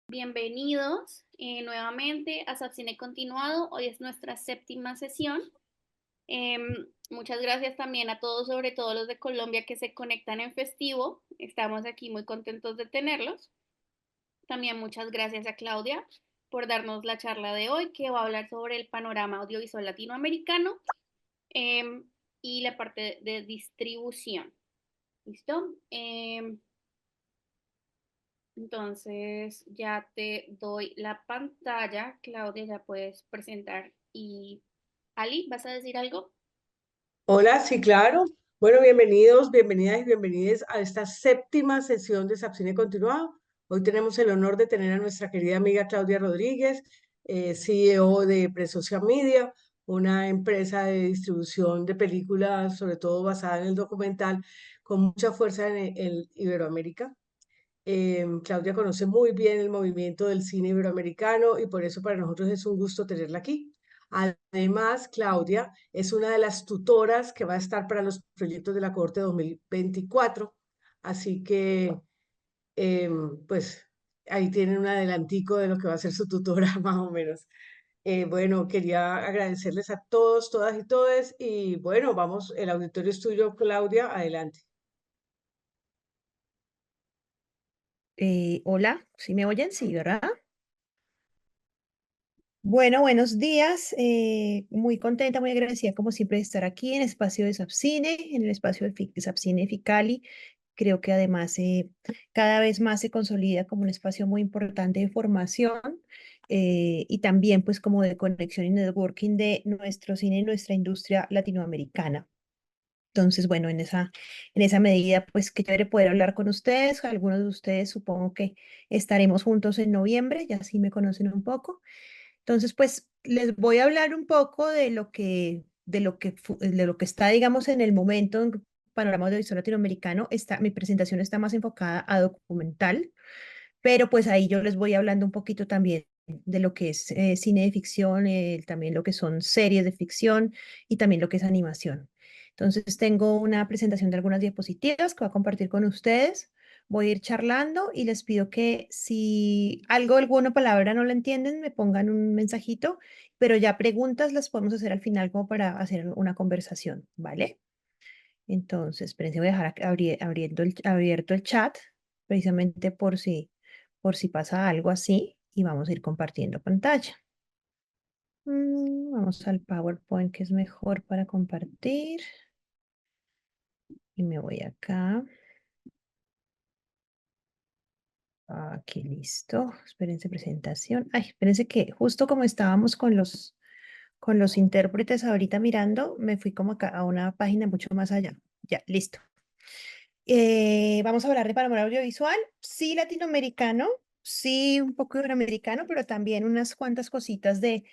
Bienvenidos nuevamente a Subcine Continuado. Hoy es nuestra séptima sesión. Muchas gracias también a todos, sobre todo los de Colombia que se conectan en festivo. Estamos aquí muy contentos de tenerlos. También muchas gracias a Claudia por darnos la charla de hoy, que va a hablar sobre el panorama audiovisual latinoamericano y la parte de distribución. ¿Listo? Entonces ya te doy la pantalla, Claudia, ya puedes presentar. Y Ali, ¿vas a decir algo? Hola, sí, claro. Bueno, bienvenidos, bienvenidas y bienvenidos a esta séptima sesión de Sapcine Continuado. Hoy tenemos el honor de tener a nuestra querida amiga Claudia Rodríguez, CEO de Presocial Media, una empresa de distribución de películas, sobre todo basada en el documental, con mucha fuerza en Iberoamérica. Claudia conoce muy bien el movimiento del cine iberoamericano y por eso para nosotros es un gusto tenerla aquí. Además, Claudia es una de las tutoras que va a estar para los proyectos de la Corte 2024, así que pues ahí tienen un adelantico de lo que va a ser su tutora más o menos. Bueno, quería agradecerles a todos, todas y todes y bueno, vamos, el auditorio es tuyo, Claudia, adelante. Hola, ¿sí me oyen? Sí, ¿verdad? Bueno, buenos días. Muy contenta, muy agradecida como siempre de estar aquí en el espacio de Sapcine, en el espacio de Sapcine de Ficali. Creo que además cada vez más se consolida como un espacio muy importante de formación y también pues como de conexión y networking de nuestro cine y nuestra industria latinoamericana. Entonces, bueno, en esa medida, pues qué chévere poder hablar con ustedes. Algunos de ustedes supongo que estaremos juntos en noviembre, ya sí me conocen un poco. Entonces, pues les voy a hablar un poco de lo que está, digamos, en el momento en panorama audiovisual latinoamericano. Mi presentación está más enfocada a documental, pero pues ahí yo les voy hablando un poquito también de lo que es cine de ficción, también lo que son series de ficción y también lo que es animación. Entonces tengo una presentación de algunas diapositivas que voy a compartir con ustedes. Voy a ir charlando y les pido que si alguna palabra no la entienden, me pongan un mensajito, pero ya preguntas las podemos hacer al final como para hacer una conversación, ¿vale? Entonces, espérense, voy a dejar abierto el chat, precisamente por si pasa algo así, y vamos a ir compartiendo pantalla. Vamos al PowerPoint, que es mejor para compartir. Y me voy acá. Aquí listo. Espérense, presentación. Ay, espérense que justo como estábamos con los intérpretes ahorita mirando, me fui como acá a una página mucho más allá. Ya, listo. Vamos a hablar de panorama audiovisual, sí latinoamericano, sí un poco iberoamericano, pero también unas cuantas cositas de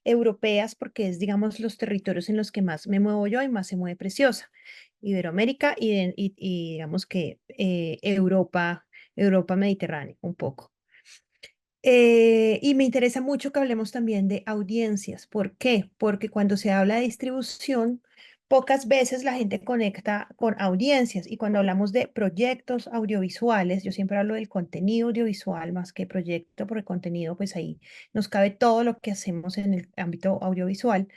europeas, porque es, digamos, los territorios en los que más me muevo yo y más se mueve Preciosa. Iberoamérica y digamos que Europa Mediterránea, un poco. Y me interesa mucho que hablemos también de audiencias. ¿Por qué? Porque cuando se habla de distribución, pocas veces la gente conecta con audiencias. Y cuando hablamos de proyectos audiovisuales, yo siempre hablo del contenido audiovisual más que proyecto, porque contenido, pues ahí nos cabe todo lo que hacemos en el ámbito audiovisual.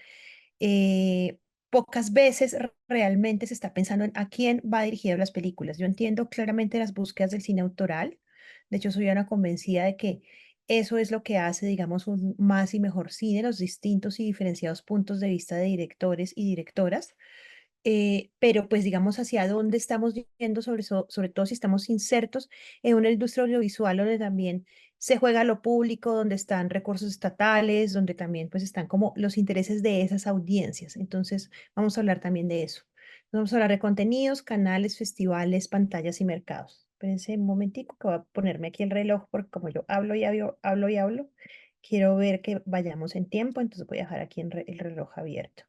Pocas veces realmente se está pensando en a quién va dirigido las películas. Yo entiendo claramente las búsquedas del cine autoral. De hecho, soy una convencida de que eso es lo que hace, digamos, un más y mejor cine, los distintos y diferenciados puntos de vista de directores y directoras. Pero pues digamos hacia dónde estamos yendo, sobre todo si estamos insertos en una industria audiovisual donde también se juega lo público, donde están recursos estatales, donde también pues están como los intereses de esas audiencias. Entonces vamos a hablar también de eso. Vamos a hablar de contenidos, canales, festivales, pantallas y mercados. Espérense un momentico que voy a ponerme aquí el reloj porque como yo hablo y hablo y hablo, quiero ver que vayamos en tiempo, entonces voy a dejar aquí el reloj abierto.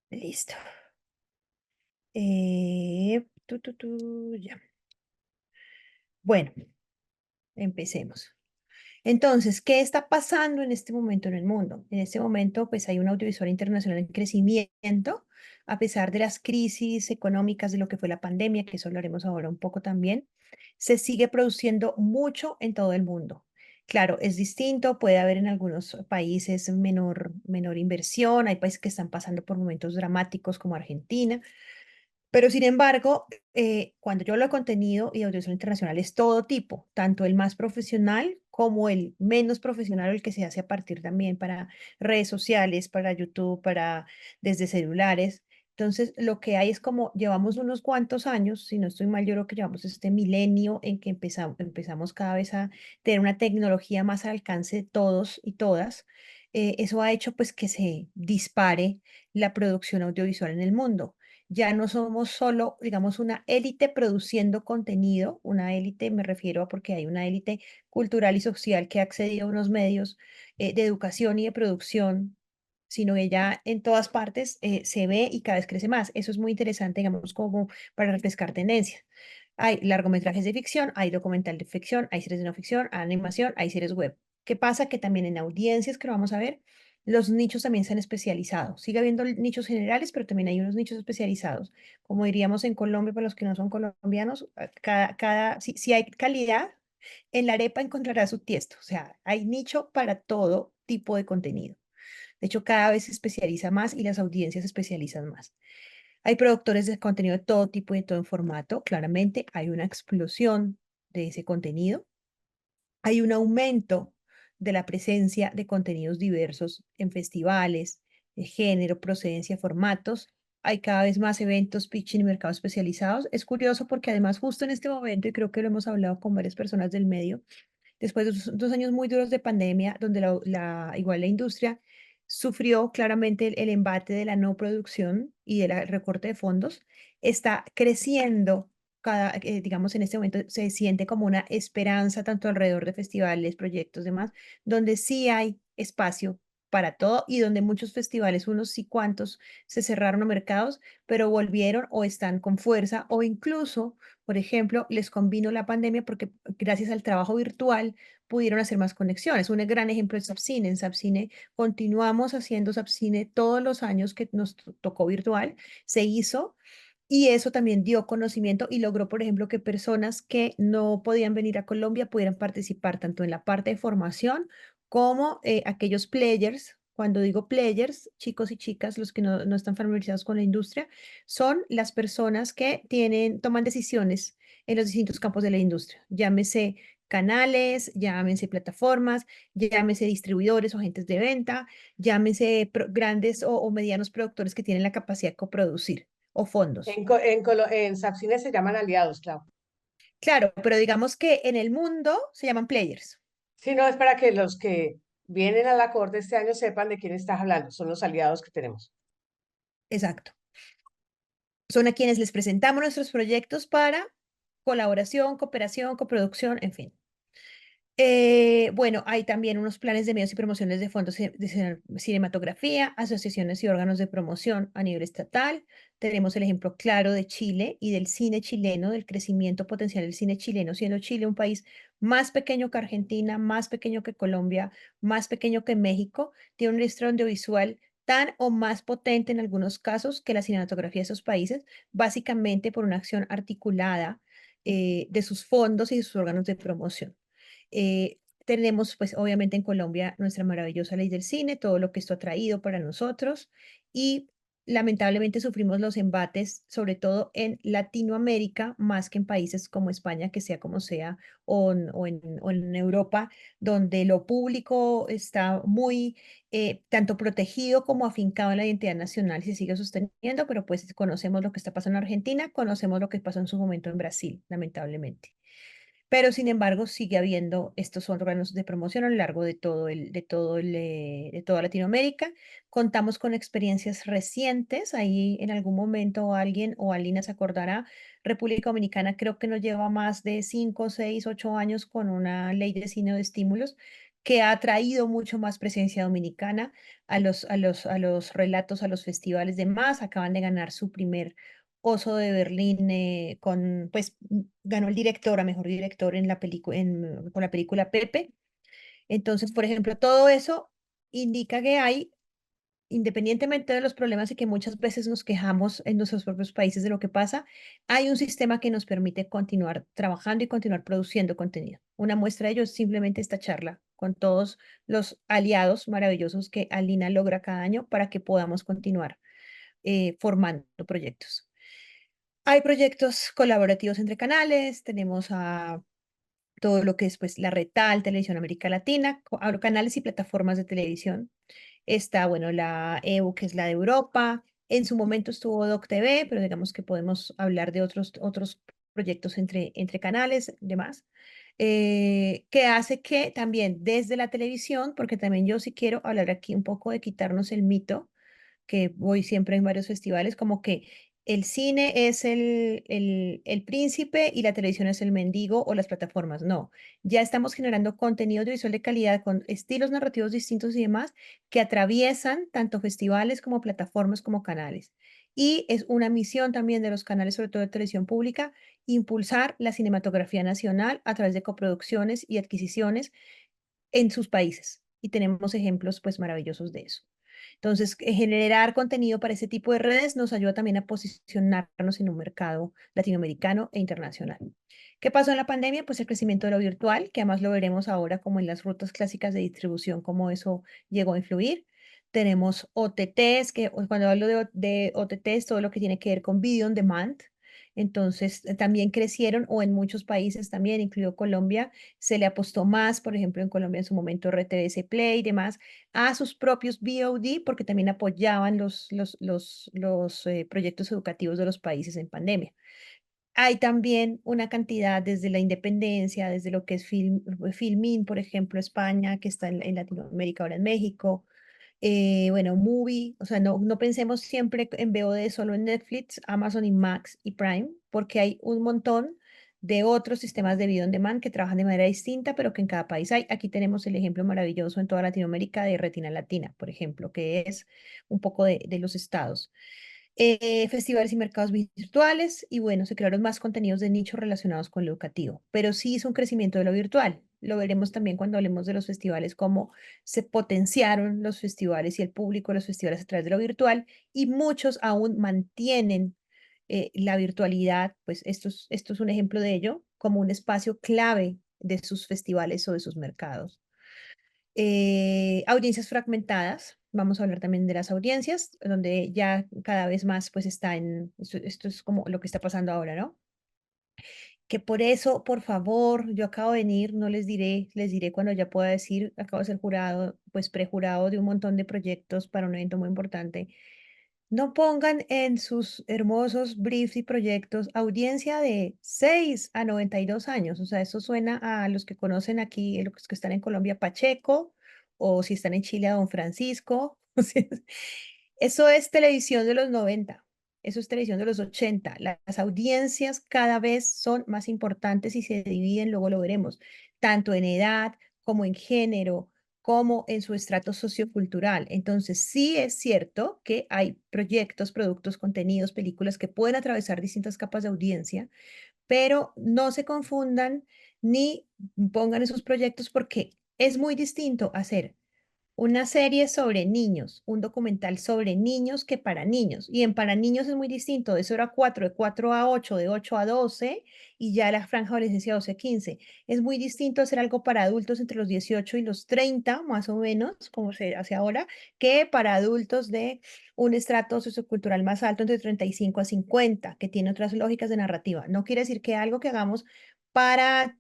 Listo. Ya. Bueno, empecemos. Entonces, ¿qué está pasando en este momento en el mundo? En este momento, pues hay un audiovisual internacional en crecimiento, a pesar de las crisis económicas de lo que fue la pandemia, que eso hablaremos ahora un poco también, se sigue produciendo mucho en todo el mundo. Claro, es distinto, puede haber en algunos países menor inversión, hay países que están pasando por momentos dramáticos como Argentina, pero sin embargo, cuando yo hablo de contenido y audiovisual internacional es todo tipo, tanto el más profesional como el menos profesional, el que se hace a partir también para redes sociales, para YouTube, para desde celulares. Entonces, lo que hay es como llevamos unos cuantos años, si no estoy mal, yo creo que llevamos este milenio en que empezamos cada vez a tener una tecnología más al alcance de todos y todas. Eso ha hecho pues que se dispare la producción audiovisual en el mundo. Ya no somos solo, digamos, una élite produciendo contenido, una élite me refiero a porque hay una élite cultural y social que ha accedido a unos medios de educación y de producción, sino que ya en todas partes se ve y cada vez crece más. Eso es muy interesante, digamos, como para refrescar tendencias. Hay largometrajes de ficción, hay documental de ficción, hay series de no ficción, hay animación, hay series web. ¿Qué pasa? Que también en audiencias que lo vamos a ver, los nichos también se han especializado. Sigue habiendo nichos generales, pero también hay unos nichos especializados. Como diríamos en Colombia, para los que no son colombianos, si hay calidad, en la arepa encontrará su tiesto. O sea, hay nicho para todo tipo de contenido. De hecho, cada vez se especializa más y las audiencias se especializan más. Hay productores de contenido de todo tipo y de todo formato. Claramente hay una explosión de ese contenido. Hay un aumento de la presencia de contenidos diversos en festivales, de género, procedencia, formatos. Hay cada vez más eventos, pitching y mercados especializados. Es curioso porque además justo en este momento, y creo que lo hemos hablado con varias personas del medio, después de dos años muy duros de pandemia, donde igual la industria sufrió claramente el embate de la no producción y del recorte de fondos, está creciendo. Digamos, en este momento se siente como una esperanza tanto alrededor de festivales, proyectos, demás, donde sí hay espacio para todo y donde muchos festivales, unos y cuantos, se cerraron a mercados, pero volvieron o están con fuerza o incluso, por ejemplo, les convino la pandemia porque gracias al trabajo virtual pudieron hacer más conexiones. Un gran ejemplo es Sapcine. En Sapcine continuamos haciendo Sapcine todos los años que nos tocó virtual, se hizo y eso también dio conocimiento y logró, por ejemplo, que personas que no podían venir a Colombia pudieran participar tanto en la parte de formación como aquellos players. Cuando digo players, chicos y chicas, los que no están familiarizados con la industria, son las personas que toman decisiones en los distintos campos de la industria. Llámese canales, llámense plataformas, llámese distribuidores o agentes de venta, llámese grandes o medianos productores que tienen la capacidad de coproducir o fondos. En Sapcine se llaman aliados, claro. Claro, pero digamos que en el mundo se llaman players. Si no, es para que los que vienen a la corte este año sepan de quién estás hablando. Son los aliados que tenemos. Exacto. Son a quienes les presentamos nuestros proyectos para colaboración, cooperación, coproducción, en fin. Bueno, hay también unos planes de medios y promociones de fondos de cinematografía, asociaciones y órganos de promoción a nivel estatal. Tenemos el ejemplo claro de Chile y del cine chileno, del crecimiento potencial del cine chileno, siendo Chile un país más pequeño que Argentina, más pequeño que Colombia, más pequeño que México, tiene un registro audiovisual tan o más potente en algunos casos que la cinematografía de esos países, básicamente por una acción articulada de sus fondos y de sus órganos de promoción. Tenemos, pues, obviamente en Colombia nuestra maravillosa ley del cine, todo lo que esto ha traído para nosotros y lamentablemente sufrimos los embates, sobre todo en Latinoamérica, más que en países como España, que sea como sea, o en Europa, donde lo público está muy tanto protegido como afincado en la identidad nacional y se sigue sosteniendo, pero pues conocemos lo que está pasando en Argentina, conocemos lo que pasó en su momento en Brasil, lamentablemente. Pero sin embargo, sigue habiendo estos órganos de promoción a lo largo de toda Latinoamérica. Contamos con experiencias recientes. Ahí en algún momento alguien o Alina se acordará, República Dominicana creo que no lleva más de 5, 6, 8 años con una ley de cine de estímulos que ha traído mucho más presencia dominicana a los relatos, a los festivales de más. Acaban de ganar su primer Oso de Berlín pues ganó el director a mejor director en con la película Pepe. Entonces, por ejemplo, todo eso indica que hay, independientemente de los problemas y que muchas veces nos quejamos en nuestros propios países de lo que pasa, hay un sistema que nos permite continuar trabajando y continuar produciendo contenido. Una muestra de ello es simplemente esta charla con todos los aliados maravillosos que Alina logra cada año para que podamos continuar formando proyectos. Hay proyectos colaborativos entre canales, tenemos a todo lo que es pues la red TAL, Televisión América Latina, canales y plataformas de televisión. Está, bueno, la EU, que es la de Europa. En su momento estuvo DocTV, pero digamos que podemos hablar de otros proyectos entre canales, demás. Que hace que también desde la televisión, porque también yo sí quiero hablar aquí un poco de quitarnos el mito que voy siempre en varios festivales, como que el cine es el príncipe y la televisión es el mendigo o las plataformas. No, ya estamos generando contenido audiovisual de calidad con estilos narrativos distintos y demás que atraviesan tanto festivales como plataformas como canales. Y es una misión también de los canales, sobre todo de televisión pública, impulsar la cinematografía nacional a través de coproducciones y adquisiciones en sus países. Y tenemos ejemplos pues maravillosos de eso. Entonces, generar contenido para ese tipo de redes nos ayuda también a posicionarnos en un mercado latinoamericano e internacional. ¿Qué pasó en la pandemia? Pues el crecimiento de lo virtual, que además lo veremos ahora como en las rutas clásicas de distribución, cómo eso llegó a influir. Tenemos OTTs, que cuando hablo de OTTs, todo lo que tiene que ver con video on demand. Entonces, también crecieron, o en muchos países también, incluido Colombia, se le apostó más, por ejemplo, en Colombia en su momento RTVC Play y demás, a sus propios VOD porque también apoyaban los proyectos educativos de los países en pandemia. Hay también una cantidad desde la independencia, desde lo que es Filmin, por ejemplo, España, que está en Latinoamérica, ahora en México. Bueno, Movie, o sea, no pensemos siempre en VOD solo en Netflix, Amazon y Max y Prime, porque hay un montón de otros sistemas de video on demand que trabajan de manera distinta, pero que en cada país hay. Aquí tenemos el ejemplo maravilloso en toda Latinoamérica de Retina Latina, por ejemplo, que es un poco de los estados. Festivales y mercados virtuales, y bueno, se crearon más contenidos de nicho relacionados con lo educativo, pero sí hizo un crecimiento de lo virtual. Lo veremos también cuando hablemos de los festivales, cómo se potenciaron los festivales y el público de los festivales a través de lo virtual, y muchos aún mantienen la virtualidad, pues esto es un ejemplo de ello, como un espacio clave de sus festivales o de sus mercados. Audiencias fragmentadas. Vamos a hablar también de las audiencias, donde ya cada vez más pues está esto es como lo que está pasando ahora, ¿no? Que por eso, por favor, yo acabo de venir, no les diré, les diré cuando ya pueda decir, acabo de ser jurado, pues prejurado de un montón de proyectos para un evento muy importante. No pongan en sus hermosos briefs y proyectos audiencia de 6 a 92 años. O sea, eso suena a los que conocen aquí, los que están en Colombia, Pacheco, o si están en Chile, a Don Francisco. O sea, eso es televisión de los 90. Eso es televisión de los 80. Las audiencias cada vez son más importantes y se dividen, luego lo veremos, tanto en edad como en género, como en su estrato sociocultural. Entonces, sí es cierto que hay proyectos, productos, contenidos, películas que pueden atravesar distintas capas de audiencia, pero no se confundan ni pongan esos proyectos porque es muy distinto hacer una serie sobre niños, un documental sobre niños que para niños. Y en para niños es muy distinto, de 0 a 4, de 4 a 8, de 8 a 12 y ya la franja de adolescencia 12 a 15. Es muy distinto hacer algo para adultos entre los 18 y los 30, más o menos, como se hace ahora, que para adultos de un estrato sociocultural más alto entre 35 a 50, que tiene otras lógicas de narrativa. No quiere decir que algo que hagamos para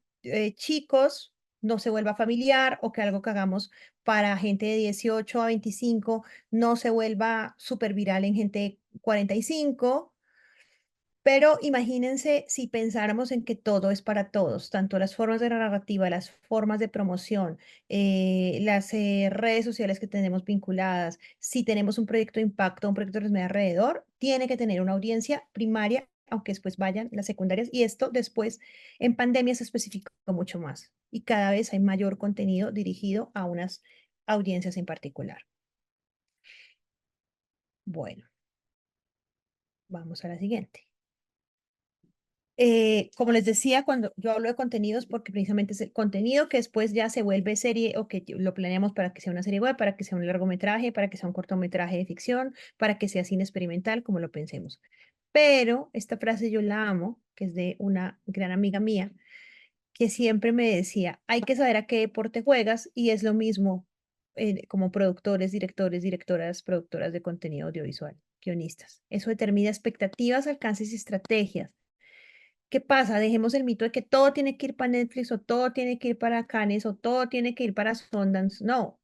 chicos no se vuelva familiar o que algo que hagamos para gente de 18 a 25 no se vuelva súper viral en gente de 45, pero imagínense si pensáramos en que todo es para todos, tanto las formas de la narrativa, las formas de promoción, las redes sociales que tenemos vinculadas, si tenemos un proyecto de impacto, un proyecto de media alrededor, tiene que tener una audiencia primaria, aunque después vayan las secundarias, y esto después en pandemia se especificó mucho más y cada vez hay mayor contenido dirigido a unas audiencias en particular. Bueno, vamos a la siguiente. Como les decía, cuando yo hablo de contenidos, porque precisamente es el contenido que después ya se vuelve serie o que lo planeamos para que sea una serie web, para que sea un largometraje, para que sea un cortometraje de ficción, para que sea cine experimental, como lo pensemos. Pero esta frase yo la amo, que es de una gran amiga mía, que siempre me decía, hay que saber a qué deporte juegas y es lo mismo como productores, directores, directoras, productoras de contenido audiovisual, guionistas. Eso determina expectativas, alcances y estrategias. ¿Qué pasa? Dejemos el mito de que todo tiene que ir para Netflix o todo tiene que ir para Cannes o todo tiene que ir para Sundance. No,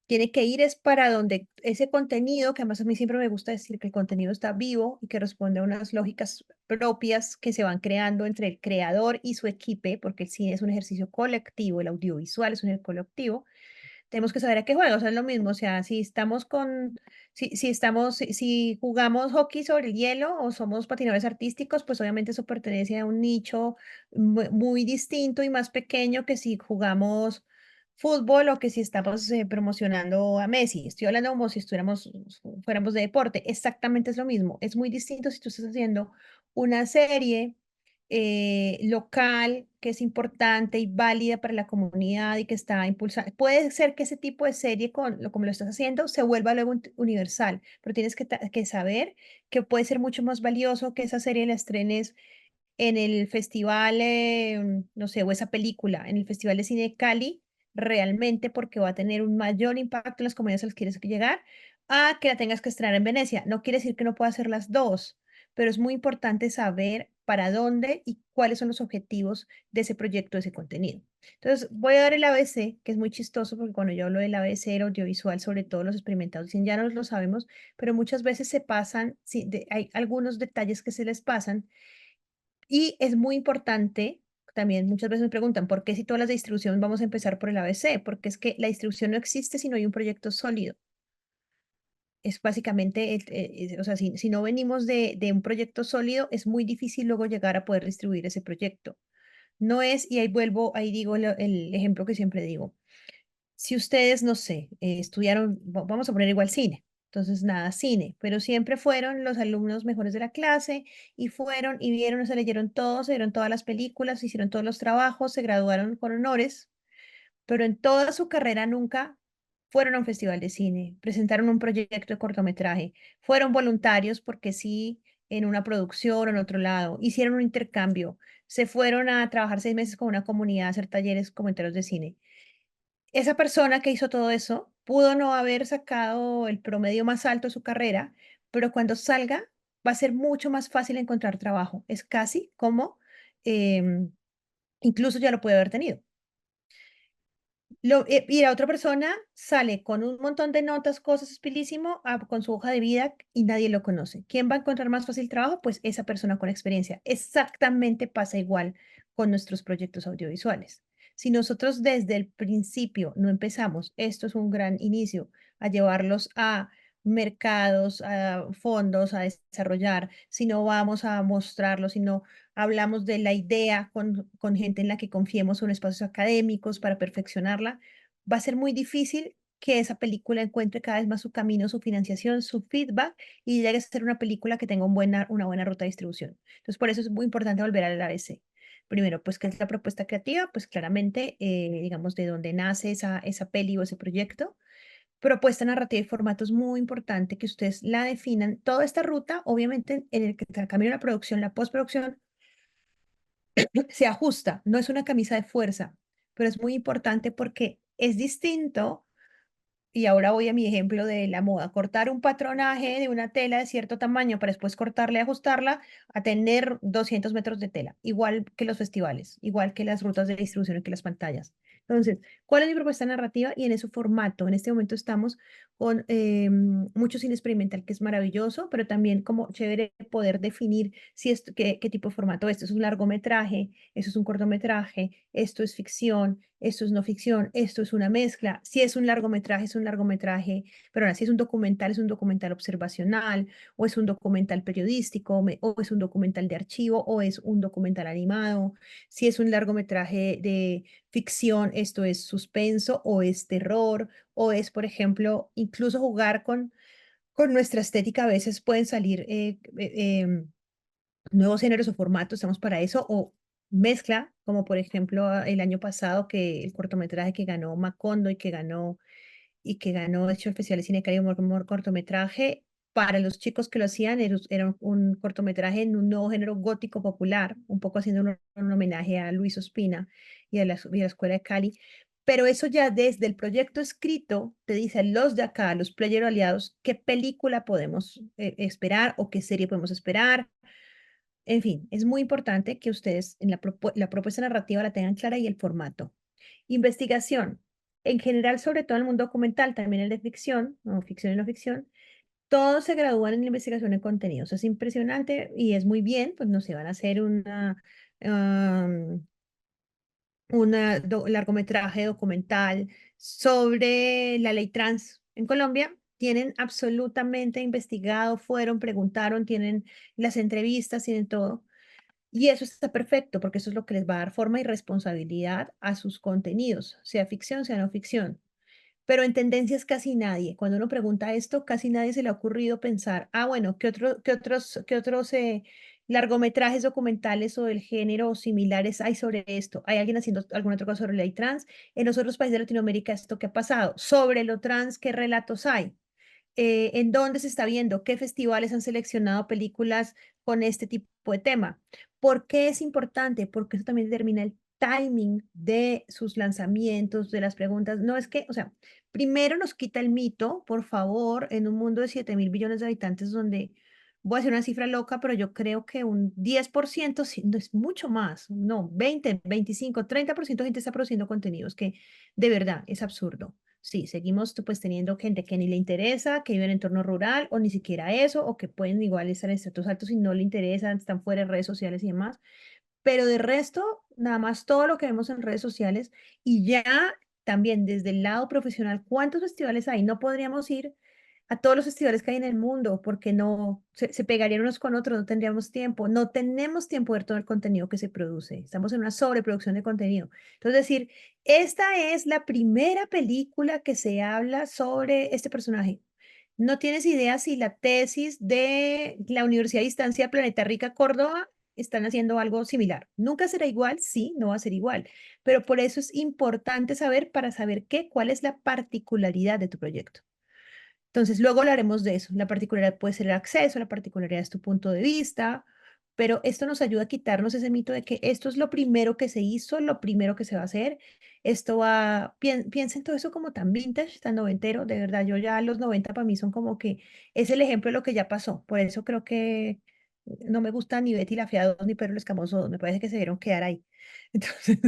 tiene que ir es para donde ese contenido, que además a mí siempre me gusta decir que el contenido está vivo y que responde a unas lógicas propias que se van creando entre el creador y su equipo, porque el cine es un ejercicio colectivo, el audiovisual es un ejercicio colectivo. Tenemos que saber a qué juega, o sea, es lo mismo, o sea, si jugamos hockey sobre el hielo o somos patinadores artísticos, pues obviamente eso pertenece a un nicho muy distinto y más pequeño que si jugamos fútbol o que si estamos promocionando a Messi. Estoy hablando como si fuéramos de deporte, exactamente es lo mismo, es muy distinto si tú estás haciendo una serie local que es importante y válida para la comunidad y que está impulsada. Puede ser que ese tipo de serie, como lo estás haciendo, se vuelva luego universal, pero tienes que saber que puede ser mucho más valioso que esa serie la estrenes en el festival, no sé, o esa película, en el Festival de Cine de Cali, realmente porque va a tener un mayor impacto en las comunidades a las que quieres llegar, a que la tengas que estrenar en Venecia. No quiere decir que no pueda hacer las dos, pero es muy importante saber para dónde y cuáles son los objetivos de ese proyecto, de ese contenido. Entonces, voy a dar el ABC, que es muy chistoso porque cuando yo hablo del ABC, el audiovisual, sobre todo los experimentados, dicen, ya no lo sabemos, pero muchas veces se pasan, sí, hay algunos detalles que se les pasan y es muy importante, también muchas veces me preguntan, ¿por qué si todas las de distribución vamos a empezar por el ABC? Porque es que la distribución no existe si no hay un proyecto sólido. Es básicamente, o sea, si no venimos de un proyecto sólido, es muy difícil luego llegar a poder distribuir ese proyecto. No es, y ahí vuelvo, ahí digo el ejemplo que siempre digo. Si ustedes, no sé, estudiaron, vamos a poner igual cine, entonces nada, cine, pero siempre fueron los alumnos mejores de la clase y fueron y vieron, se leyeron todo, se vieron todas las películas, hicieron todos los trabajos, se graduaron con honores, pero en toda su carrera nunca fueron a un festival de cine, presentaron un proyecto de cortometraje, fueron voluntarios porque sí, en una producción o en otro lado, hicieron un intercambio, se fueron a trabajar 6 meses con una comunidad, a hacer talleres comentarios de cine. Esa persona que hizo todo eso pudo no haber sacado el promedio más alto de su carrera, pero cuando salga va a ser mucho más fácil encontrar trabajo. Es casi como em, incluso ya lo puede haber tenido. Y la otra persona sale con un montón de notas, cosas, es pilísimo, con su hoja de vida y nadie lo conoce. ¿Quién va a encontrar más fácil trabajo? Pues esa persona con experiencia. Exactamente pasa igual con nuestros proyectos audiovisuales. Si nosotros desde el principio no empezamos, esto es un gran inicio, a llevarlos a mercados, a fondos, a desarrollar, si no vamos a mostrarlos, si no hablamos de la idea con gente en la que confiemos en espacios académicos para perfeccionarla, va a ser muy difícil que esa película encuentre cada vez más su camino, su financiación, su feedback y llegue a ser una película que tenga una buena ruta de distribución. Entonces, por eso es muy importante volver al ABC. Primero, pues, ¿qué es la propuesta creativa? Pues claramente, digamos, de dónde nace esa peli o ese proyecto. Propuesta narrativa y formato es muy importante que ustedes la definan. Toda esta ruta, obviamente, en el que está el camino de la producción, la postproducción, se ajusta, no es una camisa de fuerza, pero es muy importante porque es distinto. Y ahora voy a mi ejemplo de la moda, cortar un patronaje de una tela de cierto tamaño para después cortarla y ajustarla a tener 200 metros de tela, igual que los festivales, igual que las rutas de distribución y que las pantallas. Entonces, ¿cuál es mi propuesta narrativa? Y en ese formato, en este momento estamos con mucho cine experimental, que es maravilloso, pero también como chévere poder definir si qué tipo de formato es. Esto es un largometraje, esto es un cortometraje, esto es ficción, esto es no ficción, esto es una mezcla. Si es un largometraje, pero ahora si es un documental observacional, o es un documental periodístico, o es un documental de archivo, o es un documental animado. Si es un largometraje de ficción, esto es suspenso, o es terror, o es, por ejemplo, incluso jugar con nuestra estética. A veces pueden salir nuevos géneros o formatos, estamos para eso, o mezcla, como por ejemplo el año pasado que el cortometraje que ganó Macondo y que ganó de hecho el Festival de Cine de Cali como cortometraje, para los chicos que lo hacían, era un cortometraje en un nuevo género gótico popular, un poco haciendo un homenaje a Luis Ospina y a la Escuela de Cali. Pero eso ya desde el proyecto escrito te dice a los de acá, a los player aliados, qué película podemos esperar o qué serie podemos esperar. En fin, es muy importante que ustedes en la propuesta narrativa la tengan clara y el formato. Investigación. En general, sobre todo en el mundo documental, también el de ficción, o ficción y no ficción, todos se gradúan en la investigación de contenidos. Es impresionante y es muy bien, pues no se van a hacer um, largometraje documental sobre la ley trans en Colombia. Tienen absolutamente investigado, fueron, preguntaron, tienen las entrevistas, tienen todo. Y eso está perfecto, porque eso es lo que les va a dar forma y responsabilidad a sus contenidos, sea ficción, sea no ficción. Pero en tendencias casi nadie. Cuando uno pregunta esto, casi nadie se le ha ocurrido pensar, bueno, ¿qué otros largometrajes documentales o del género o similares hay sobre esto? ¿Hay alguien haciendo alguna otra cosa sobre la ley trans? En los otros países de Latinoamérica, ¿esto qué ha pasado? Sobre lo trans, ¿qué relatos hay? ¿En dónde se está viendo? ¿Qué festivales han seleccionado películas con este tipo de tema? ¿Por qué es importante? Porque eso también determina el timing de sus lanzamientos, de las preguntas. No es que, o sea, primero nos quita el mito, por favor, en un mundo de 7.000 billones de habitantes donde, voy a hacer una cifra loca, pero yo creo que un 10%, no es mucho más, no, 20, 25, 30% de gente está produciendo contenidos que de verdad es absurdo. Sí, seguimos pues teniendo gente que ni le interesa, que vive en entorno rural o ni siquiera eso, o que pueden igual estar en estratos altos y no le interesan, están fuera de redes sociales y demás. Pero de resto, nada más todo lo que vemos en redes sociales y ya también desde el lado profesional, ¿cuántos festivales hay? No podríamos ir a todos los festivales que hay en el mundo porque no se pegarían unos con otros, no tendríamos tiempo, no tenemos tiempo de ver todo el contenido que se produce, estamos en una sobreproducción de contenido. Entonces, decir, esta es la primera película que se habla sobre este personaje. No tienes idea si la tesis de la Universidad de Distancia Planeta Rica Córdoba están haciendo algo similar. Nunca será igual, sí, no va a ser igual, pero por eso es importante saber para saber cuál es la particularidad de tu proyecto. Entonces, luego hablaremos de eso. La particularidad puede ser el acceso, la particularidad es tu punto de vista, pero esto nos ayuda a quitarnos ese mito de que esto es lo primero que se hizo, lo primero que se va a hacer. Esto va, piensen todo eso como tan vintage, tan noventero. De verdad, yo ya los 90 para mí son como que es el ejemplo de lo que ya pasó. Por eso creo que no me gusta ni Betty la Fea 2 ni Pedro el Escamoso 2. Me parece que se debieron quedar ahí. Entonces,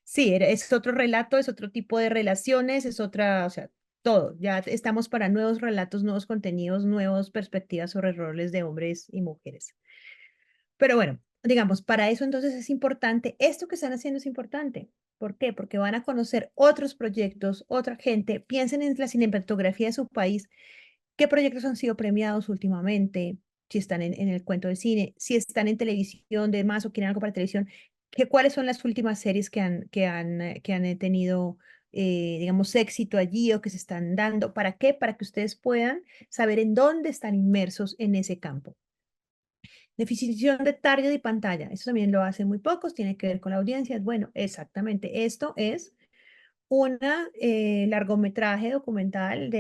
sí, es otro relato, es otro tipo de relaciones, es otra, o sea, todo. Ya estamos para nuevos relatos, nuevos contenidos, nuevas perspectivas sobre roles de hombres y mujeres. Pero bueno, digamos, para eso entonces es importante, esto que están haciendo es importante. ¿Por qué? Porque van a conocer otros proyectos, otra gente. Piensen en la cinematografía de su país, qué proyectos han sido premiados últimamente, si están en el cuento de cine, si están en televisión, demás, o quieren algo para televisión, cuáles son las últimas series que han tenido, digamos, éxito allí o que se están dando. ¿Para qué? Para que ustedes puedan saber en dónde están inmersos en ese campo. Definición de target y pantalla. Eso también lo hacen muy pocos, tiene que ver con la audiencia. Bueno, exactamente. Esto es una largometraje documental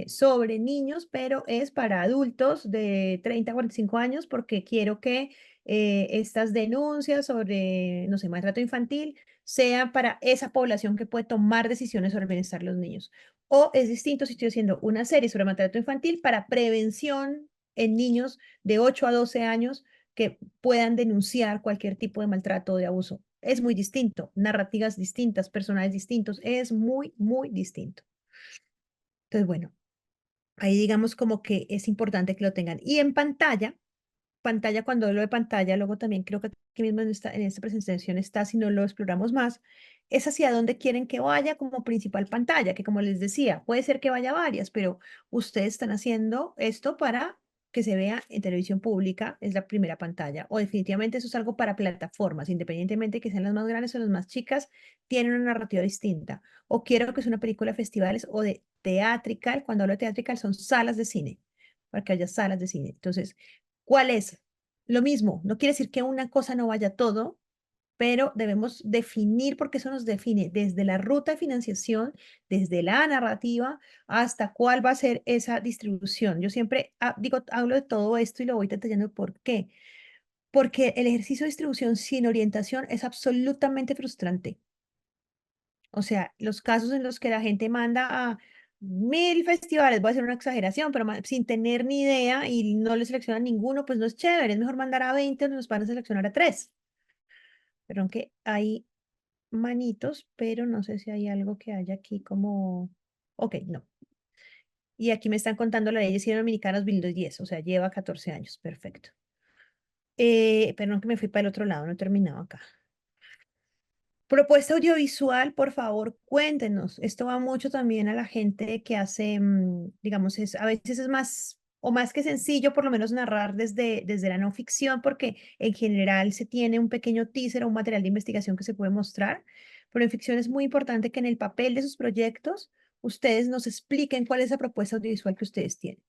sobre niños, pero es para adultos de 30 a 45 años porque quiero que estas denuncias sobre, no sé, maltrato infantil sean para esa población que puede tomar decisiones sobre el bienestar de los niños. O es distinto si estoy haciendo una serie sobre maltrato infantil para prevención en niños de 8 a 12 años que puedan denunciar cualquier tipo de maltrato o de abuso. Es muy distinto, narrativas distintas, personajes distintos, es muy, muy distinto. Entonces, bueno, ahí digamos como que es importante que lo tengan. Y en pantalla, cuando hablo de pantalla, luego también creo que aquí mismo en esta presentación está, si no lo exploramos más, es hacia dónde quieren que vaya como principal pantalla, que como les decía, puede ser que vaya varias, pero ustedes están haciendo esto para que se vea en televisión pública, es la primera pantalla, o definitivamente eso es algo para plataformas, independientemente que sean las más grandes o las más chicas, tienen una narrativa distinta. O quiero que sea una película de festivales o de teatrical, cuando hablo de teatrical son salas de cine, para que haya salas de cine. Entonces, ¿cuál es? Lo mismo, no quiere decir que una cosa no vaya todo, pero debemos definir, porque eso nos define desde la ruta de financiación, desde la narrativa, hasta cuál va a ser esa distribución. Yo siempre digo, hablo de todo esto y lo voy detallando por qué. Porque el ejercicio de distribución sin orientación es absolutamente frustrante. O sea, los casos en los que la gente manda a 1000 festivales, voy a hacer una exageración, pero sin tener ni idea y no le seleccionan ninguno, pues no es chévere. Es mejor mandar a 20 donde nos van a seleccionar a 3. Pero aunque hay manitos, pero no sé si hay algo que haya aquí como... Ok, no. Y aquí me están contando la ley de 100 dominicanos 2010, o sea, lleva 14 años. Perfecto. Perdón que me fui para el otro lado, no he terminado acá. Propuesta audiovisual, por favor, cuéntenos. Esto va mucho también a la gente que hace, digamos, a veces es más o más que sencillo, por lo menos narrar desde la no ficción, porque en general se tiene un pequeño teaser o un material de investigación que se puede mostrar, pero en ficción es muy importante que en el papel de sus proyectos ustedes nos expliquen cuál es la propuesta audiovisual que ustedes tienen.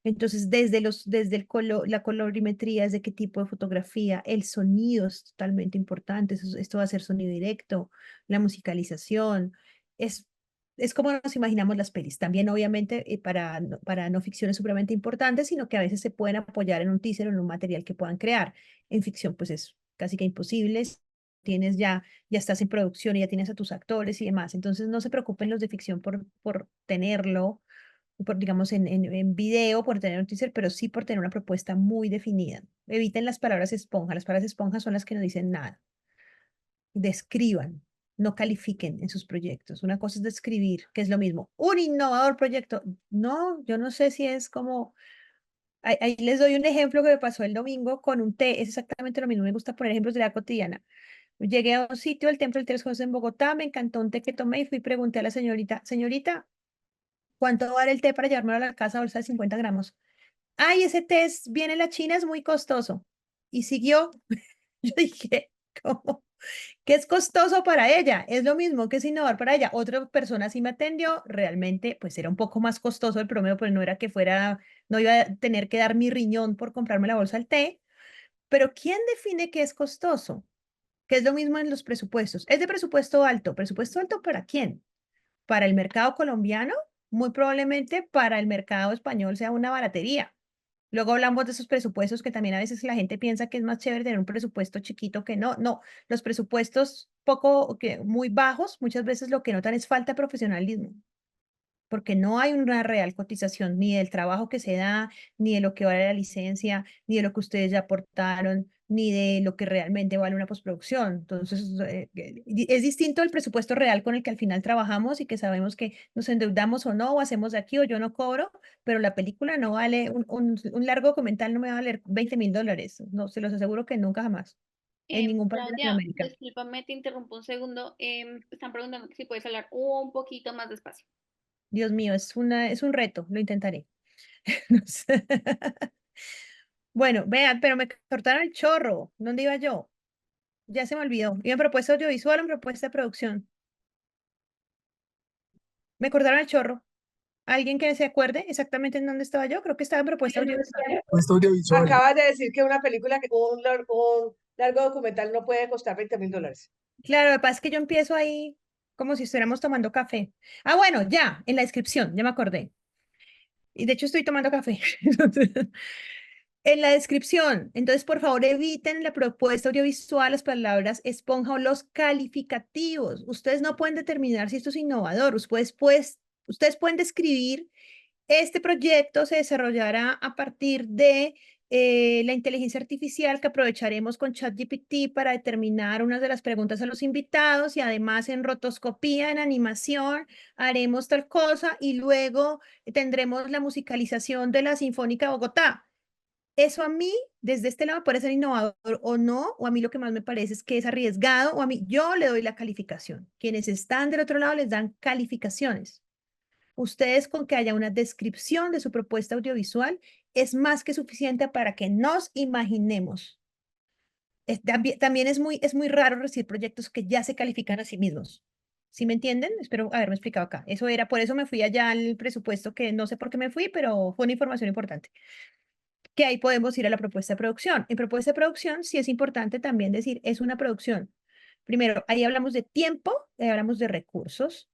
Entonces, desde la colorimetría, desde qué tipo de fotografía, el sonido es totalmente importante. Esto va a ser sonido directo, la musicalización. Es, es como nos imaginamos las pelis. También, obviamente, para no ficción es supremamente importante, sino que a veces se pueden apoyar en un teaser o en un material que puedan crear. En ficción, pues es casi que imposible. Tienes ya estás en producción y ya tienes a tus actores y demás. Entonces, no se preocupen los de ficción por tenerlo digamos, en video, por tener un teaser, pero sí por tener una propuesta muy definida. Eviten las palabras esponja. Las palabras esponja son las que no dicen nada. Describan, no califiquen en sus proyectos. Una cosa es describir, que es lo mismo. Un innovador proyecto. No, yo no sé si es como... Ahí les doy un ejemplo que me pasó el domingo con un té. Es exactamente lo mismo. Me gusta poner ejemplos de la cotidiana. Llegué a un sitio, el Templo del Tres José en Bogotá, me encantó un té que tomé y fui y pregunté a la señorita, señorita, ¿cuánto vale el té para llevármelo a la casa, bolsa de 50 gramos? Ay, ese test viene en la China, es muy costoso. Y siguió. Yo dije, ¿cómo? Que es costoso para ella, es lo mismo que es innovar para ella. Otra persona sí me atendió, realmente pues era un poco más costoso el promedio, pero no era que fuera, no iba a tener que dar mi riñón por comprarme la bolsa del té, pero ¿quién define qué es costoso? Que es lo mismo en los presupuestos. Es de presupuesto alto ¿para quién? Para el mercado colombiano, muy probablemente para el mercado español sea una baratería. Luego hablamos de esos presupuestos que también a veces la gente piensa que es más chévere tener un presupuesto chiquito que no. No, los presupuestos muy bajos, muchas veces lo que notan es falta de profesionalismo porque no hay una real cotización ni del trabajo que se da, ni de lo que vale la licencia, ni de lo que ustedes ya aportaron, ni de lo que realmente vale una postproducción. Entonces, es distinto el presupuesto real con el que al final trabajamos y que sabemos que nos endeudamos o no, o hacemos de aquí o yo no cobro, pero la película no vale, un largo documental no me va a valer $20.000. No, se los aseguro que nunca jamás, en ningún país de Claudia, Latinoamérica. discúlpame, te interrumpo un segundo. Están preguntando que si puedes hablar un poquito más despacio. Dios mío, es un reto, lo intentaré. No sé. Bueno, vean, pero me cortaron el chorro. ¿Dónde iba yo? Ya se me olvidó. ¿Iba en propuesta audiovisual o en propuesta de producción? Me cortaron el chorro. ¿Alguien que se acuerde exactamente en dónde estaba yo? Creo que estaba en propuesta audiovisual. Puesto audiovisual. Acabas de decir que una película, un largo documental no puede costar $20.000. Claro, lo que pasa es que yo empiezo ahí como si estuviéramos tomando café. Ah, bueno, ya, en la descripción, ya me acordé. Y de hecho estoy tomando café. En la descripción, entonces por favor eviten la propuesta audiovisual, las palabras esponja o los calificativos. Ustedes no pueden determinar si esto es innovador. Ustedes pueden describir, este proyecto se desarrollará a partir de la inteligencia artificial que aprovecharemos con ChatGPT para determinar unas de las preguntas a los invitados y además en rotoscopía, en animación, haremos tal cosa y luego tendremos la musicalización de la Sinfónica de Bogotá. Eso a mí, desde este lado, puede ser innovador o no, o a mí lo que más me parece es que es arriesgado, o a mí yo le doy la calificación. Quienes están del otro lado les dan calificaciones. Ustedes con que haya una descripción de su propuesta audiovisual es más que suficiente para que nos imaginemos. También es muy raro recibir proyectos que ya se califican a sí mismos. ¿Sí me entienden? Espero haberme explicado acá. Eso era, por eso me fui allá al presupuesto, que no sé por qué me fui, pero fue una información importante. que ahí podemos ir a la propuesta de producción. En propuesta de producción sí es importante también decir, es una producción. Primero, ahí hablamos de tiempo, ahí hablamos de recursos.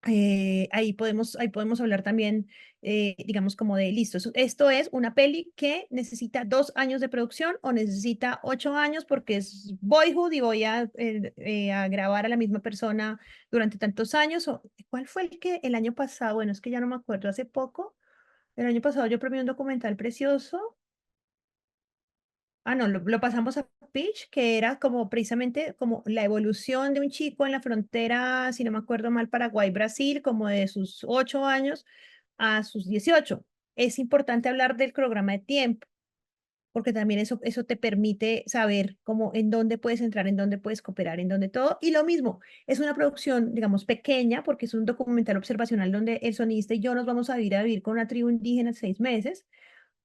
Ahí podemos hablar también, digamos, como de, listo, esto es una peli que necesita 2 años de producción o necesita 8 años porque es Boyhood y voy a grabar a la misma persona durante tantos años. ¿Cuál fue el que el año pasado? Bueno, es que ya no me acuerdo, hace poco, el año pasado yo premié un documental precioso. Ah, no, lo pasamos a Pitch, que era como precisamente como la evolución de un chico en la frontera, si no me acuerdo mal, Paraguay-Brasil, como de sus 8 años a sus 18. Es importante hablar del programa de tiempo, porque también eso te permite saber cómo, en dónde puedes entrar, en dónde puedes cooperar, en dónde todo. Y lo mismo, es una producción, digamos, pequeña, porque es un documental observacional donde el sonista y yo nos vamos a ir a vivir con una tribu indígena 6 meses.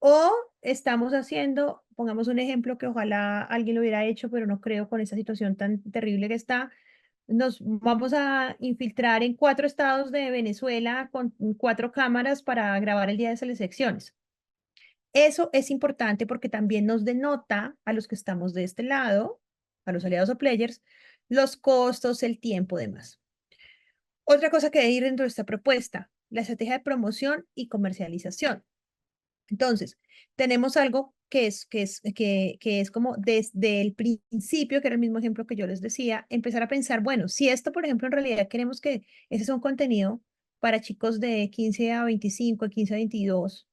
O estamos haciendo, pongamos un ejemplo que ojalá alguien lo hubiera hecho, pero no creo con esta situación tan terrible que está. Nos vamos a infiltrar en 4 estados de Venezuela con 4 cámaras para grabar el día de las elecciones. Eso es importante porque también nos denota a los que estamos de este lado, a los aliados o players, los costos, el tiempo, demás. Otra cosa que debe ir dentro de esta propuesta, la estrategia de promoción y comercialización. Entonces, tenemos algo que es como desde el principio, que era el mismo ejemplo que yo les decía, empezar a pensar, bueno, si esto, por ejemplo, en realidad queremos que ese es un contenido para chicos de 15 a 25, 15 a 22,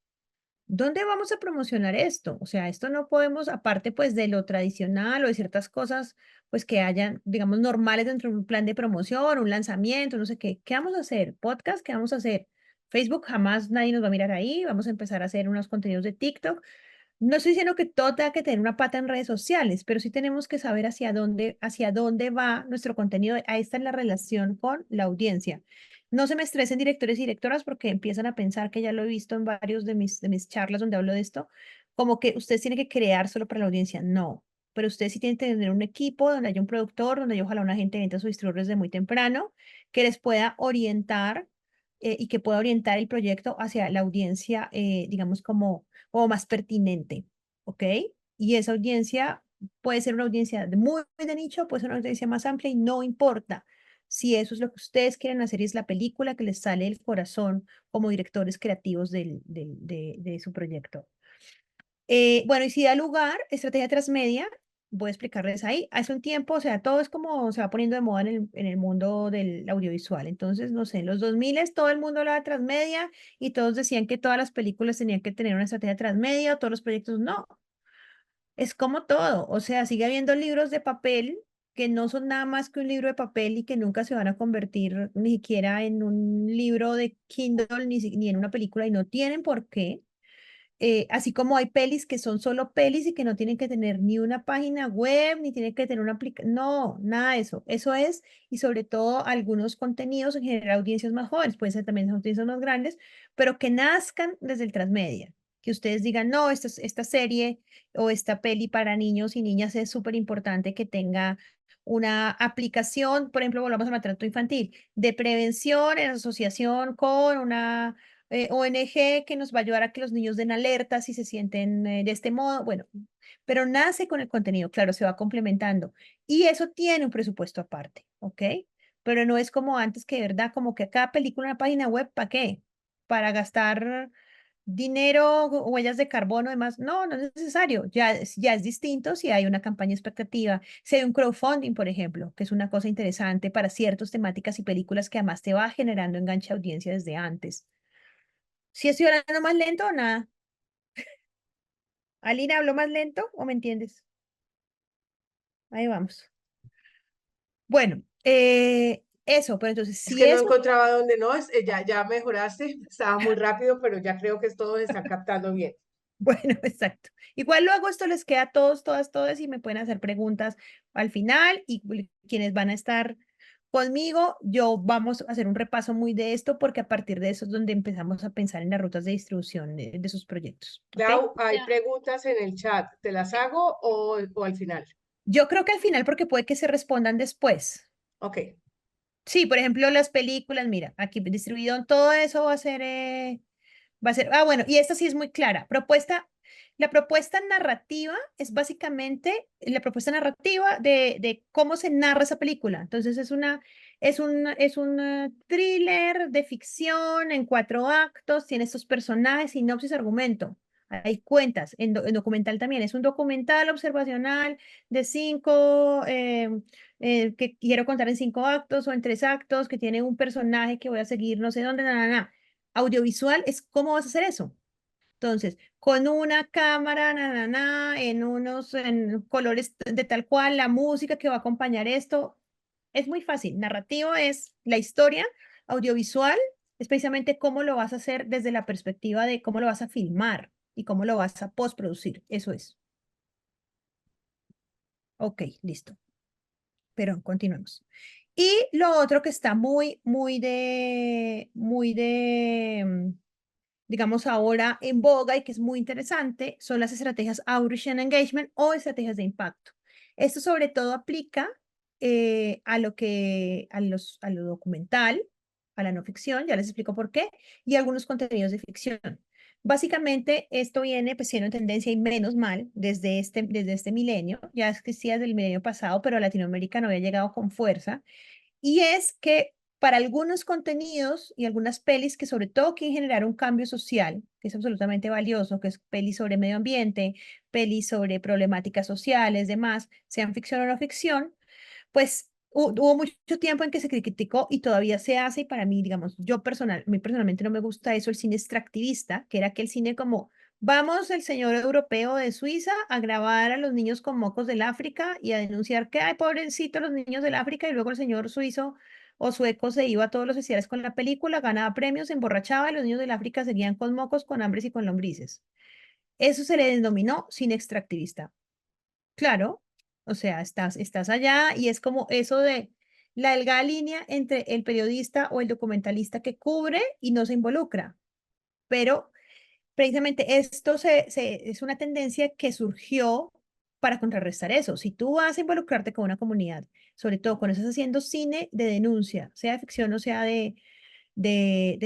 ¿dónde vamos a promocionar esto? O sea, esto no podemos, aparte pues de lo tradicional o de ciertas cosas, pues que hayan, digamos, normales dentro de un plan de promoción, un lanzamiento, no sé qué. ¿Qué vamos a hacer? ¿Podcast? ¿Qué vamos a hacer? Facebook jamás nadie nos va a mirar ahí. Vamos a empezar a hacer unos contenidos de TikTok. No estoy diciendo que todo tenga que tener una pata en redes sociales, pero sí tenemos que saber hacia dónde va nuestro contenido. Ahí está la relación con la audiencia. No se me estresen directores y directoras porque empiezan a pensar que ya lo he visto en varios de mis charlas donde hablo de esto, como que ustedes tienen que crear solo para la audiencia. No, pero ustedes sí tienen que tener un equipo donde haya un productor, donde haya ojalá una gente de ventas o distribuidores desde muy temprano que les pueda orientar y que pueda orientar el proyecto hacia la audiencia, digamos, como más pertinente, ¿ok? Y esa audiencia puede ser una audiencia muy de nicho, puede ser una audiencia más amplia y no importa si eso es lo que ustedes quieren hacer y es la película que les sale del corazón como directores creativos de su proyecto. Bueno, y si da lugar, estrategia transmedia, voy a explicarles ahí. Hace un tiempo, o sea, todo es como se va poniendo de moda en el mundo del audiovisual. Entonces, no sé, en los 2000 todo el mundo hablaba de transmedia y todos decían que todas las películas tenían que tener una estrategia transmedia, todos los proyectos no. Es como todo, o sea, sigue habiendo libros de papel que no son nada más que un libro de papel y que nunca se van a convertir ni siquiera en un libro de Kindle ni en una película y no tienen por qué. Así como hay pelis que son solo pelis y que no tienen que tener ni una página web, ni tienen que tener una aplicación, no, nada de eso. Eso es, y sobre todo algunos contenidos en general audiencias más jóvenes, pueden ser también audiencias más grandes, pero que nazcan desde el transmedia. Que ustedes digan, no, esta serie o esta peli para niños y niñas es súper importante que tenga una aplicación, por ejemplo, volvamos al maltrato infantil, de prevención en asociación con una ONG que nos va a ayudar a que los niños den alerta si se sienten de este modo. Bueno, pero nace con el contenido, claro, se va complementando. Y eso tiene un presupuesto aparte, ¿ok? Pero no es como antes que, de verdad, como que cada película en una página web, ¿para qué? Para gastar dinero, huellas de carbono, demás. No, no es necesario. Ya es distinto si hay una campaña expectativa, si hay un crowdfunding, por ejemplo, que es una cosa interesante para ciertas temáticas y películas que además te va generando enganche de audiencia desde antes. ¿Si estoy hablando más lento o nada? Alina, ¿hablo más lento o me entiendes? Ahí vamos. Bueno, eso, pero entonces, Es si que no eso, encontraba dónde no, ya mejoraste, estaba muy rápido, pero ya creo que todos están captando bien. bueno, exacto. Igual luego esto les queda a todos, todas, todas y me pueden hacer preguntas al final y quienes van a estar conmigo, yo vamos a hacer un repaso muy de esto porque a partir de eso es donde empezamos a pensar en las rutas de distribución de sus proyectos, ¿ok? Clau, hay Ya. preguntas en el chat, ¿te las hago o al final? Yo creo que al final porque puede que se respondan después. Ok, Sí, por ejemplo, las películas, mira, aquí distribuido en todo eso va a ser, bueno, y esta sí es muy clara. Propuesta, La propuesta narrativa es básicamente la propuesta narrativa de cómo se narra esa película. Entonces es un thriller de ficción en 4 actos, tiene estos personajes, sinopsis, argumento. Hay cuentas, en documental también. Es un documental observacional de 5, que quiero contar en 5 actos o en 3 actos, que tiene un personaje que voy a seguir no sé dónde, nada, nada. Audiovisual es cómo vas a hacer eso. Entonces, con una cámara, en colores de tal cual, la música que va a acompañar esto, es muy fácil. Narrativo es la historia, audiovisual es precisamente cómo lo vas a hacer desde la perspectiva de cómo lo vas a filmar y cómo lo vas a postproducir. Eso es. Ok, listo. Pero continuemos. Y lo otro que está digamos, ahora en boga y que es muy interesante, son las estrategias Outreach and Engagement o estrategias de impacto. Esto sobre todo aplica a lo documental, a la no ficción, ya les explico por qué, y algunos contenidos de ficción. Básicamente, esto viene pues siendo en tendencia y menos mal desde este milenio, ya existía desde el milenio pasado, pero a Latinoamérica no había llegado con fuerza, y es que para algunos contenidos y algunas pelis que sobre todo quieren generar un cambio social, que es absolutamente valioso, que es pelis sobre medio ambiente, pelis sobre problemáticas sociales, demás, sean ficción o no ficción, pues hubo mucho tiempo en que se criticó y todavía se hace, y para mí, digamos, a mí personalmente no me gusta eso, el cine extractivista, que era aquel cine como, vamos el señor europeo de Suiza a grabar a los niños con mocos del África y a denunciar que, ay, pobrecitos los niños del África, y luego el señor suizo o sueco se iba a todos los festivales con la película, ganaba premios, se emborrachaba y los niños del África seguían con mocos, con hambres y con lombrices. Eso se le denominó cine extractivista. Claro, o sea, estás allá y es como eso de la delgada línea entre el periodista o el documentalista que cubre y no se involucra. Pero precisamente esto es una tendencia que surgió para contrarrestar eso. Si tú vas a involucrarte con una comunidad, sobre todo cuando estás haciendo cine de denuncia, sea de ficción o sea de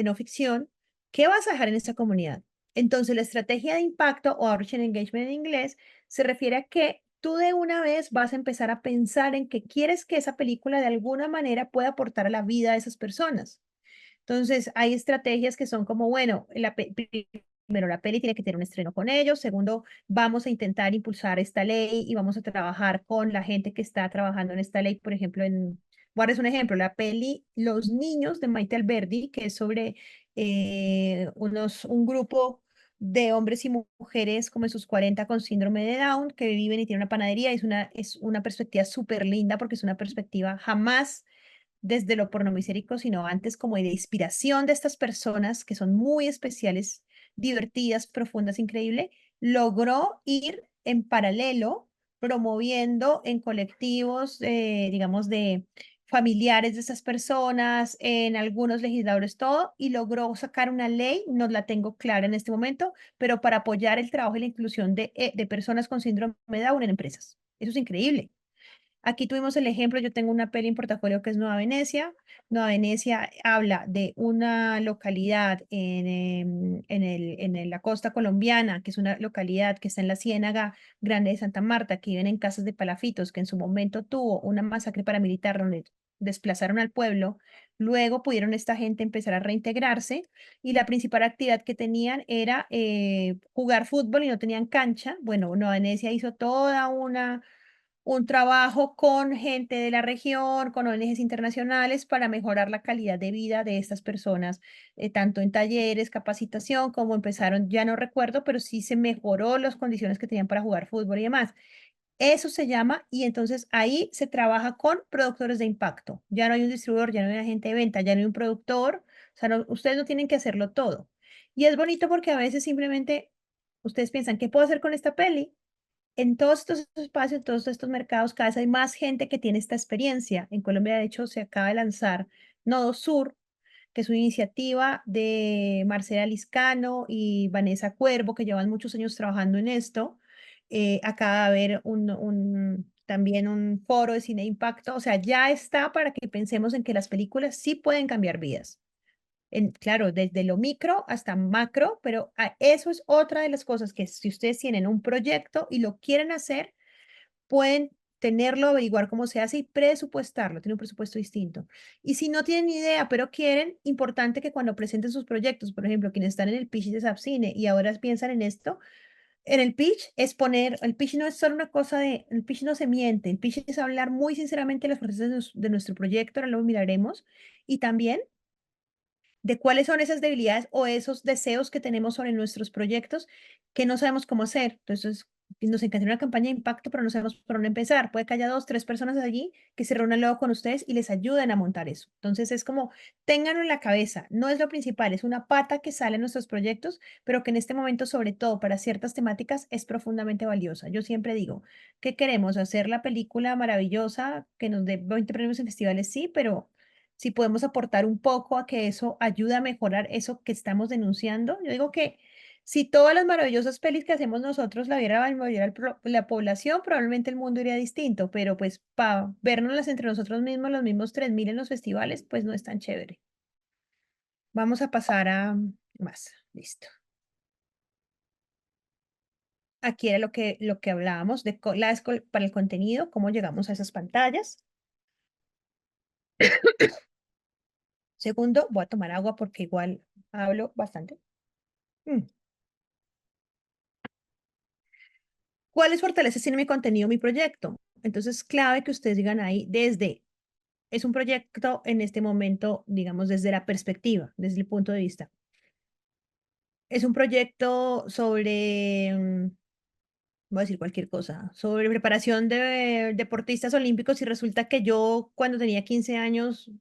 no ficción, ¿qué vas a dejar en esta comunidad? Entonces, la estrategia de impacto o outreach and engagement en inglés se refiere a que tú de una vez vas a empezar a pensar en que quieres que esa película de alguna manera pueda aportar a la vida de esas personas. Entonces, hay estrategias que son como, bueno, primero, la peli tiene que tener un estreno con ellos. Segundo, vamos a intentar impulsar esta ley y vamos a trabajar con la gente que está trabajando en esta ley. Por ejemplo, voy a darles un ejemplo, la peli Los Niños de Maite Alberdi, que es sobre un grupo de hombres y mujeres como en sus 40 con síndrome de Down que viven y tienen una panadería. Es una perspectiva súper linda porque es una perspectiva jamás desde lo pornomisérico, sino antes como de inspiración de estas personas que son muy especiales, divertidas, profundas, increíble, logró ir en paralelo promoviendo en colectivos, digamos, de familiares de esas personas, en algunos legisladores, todo, y logró sacar una ley, no la tengo clara en este momento, pero para apoyar el trabajo y la inclusión de personas con síndrome de Down en empresas. Eso es increíble. Aquí tuvimos el ejemplo, yo tengo una peli en portafolio que es Nueva Venecia. Nueva Venecia habla de una localidad en la costa colombiana, que es una localidad que está en la Ciénaga Grande de Santa Marta, que viven en casas de palafitos, que en su momento tuvo una masacre paramilitar donde desplazaron al pueblo. Luego pudieron esta gente empezar a reintegrarse y la principal actividad que tenían era jugar fútbol y no tenían cancha. Bueno, Nueva Venecia hizo toda un trabajo con gente de la región, con ONGs internacionales para mejorar la calidad de vida de estas personas, tanto en talleres, capacitación, como empezaron, ya no recuerdo, pero sí se mejoró las condiciones que tenían para jugar fútbol y demás. Eso se llama, y entonces ahí se trabaja con productores de impacto. Ya no hay un distribuidor, ya no hay un agente de venta, ya no hay un productor, o sea, ustedes no tienen que hacerlo todo. Y es bonito porque a veces simplemente ustedes piensan, ¿qué puedo hacer con esta peli? En todos estos espacios, en todos estos mercados, cada vez hay más gente que tiene esta experiencia. En Colombia, de hecho, se acaba de lanzar Nodo Sur, que es una iniciativa de Marcela Liscano y Vanessa Cuervo, que llevan muchos años trabajando en esto. Acaba de haber también un foro de cine de impacto. O sea, ya está para que pensemos en que las películas sí pueden cambiar vidas. claro, desde lo micro hasta macro, pero eso es otra de las cosas que si ustedes tienen un proyecto y lo quieren hacer, pueden tenerlo, averiguar cómo se hace y presupuestarlo, tiene un presupuesto distinto. Y si no tienen ni idea, pero quieren, importante que cuando presenten sus proyectos, por ejemplo, quienes están en el pitch de Sapcine y ahora piensan en esto, en el pitch es poner, el pitch no es solo una cosa de, el pitch no se miente, el pitch es hablar muy sinceramente de los procesos de nuestro proyecto, ahora lo miraremos, y también de cuáles son esas debilidades o esos deseos que tenemos sobre nuestros proyectos que no sabemos cómo hacer. Entonces, nos encantaría una campaña de impacto, pero no sabemos por dónde empezar. Puede que haya 2, 3 personas allí que se reúnan luego con ustedes y les ayuden a montar eso. Entonces, es como, ténganlo en la cabeza. No es lo principal, es una pata que sale en nuestros proyectos, pero que en este momento, sobre todo para ciertas temáticas, es profundamente valiosa. Yo siempre digo, ¿qué queremos? ¿Hacer la película maravillosa que nos dé 20 premios en festivales? Sí, pero si podemos aportar un poco a que eso ayude a mejorar eso que estamos denunciando. Yo digo que si todas las maravillosas pelis que hacemos nosotros la viera la mayoría la población, probablemente el mundo iría distinto, pero pues para vernoslas entre nosotros mismos, los mismos 3000 en los festivales, pues no es tan chévere. Vamos a pasar a más. Listo. Aquí era lo que hablábamos de para el contenido, cómo llegamos a esas pantallas. Segundo, voy a tomar agua porque igual hablo bastante. Mm. ¿Cuáles fortalezas tiene mi contenido, mi proyecto? Entonces, clave que ustedes digan ahí es un proyecto en este momento, digamos, desde la perspectiva, desde el punto de vista. Es un proyecto sobre, voy a decir cualquier cosa, sobre preparación de deportistas olímpicos y resulta que yo cuando tenía 15 años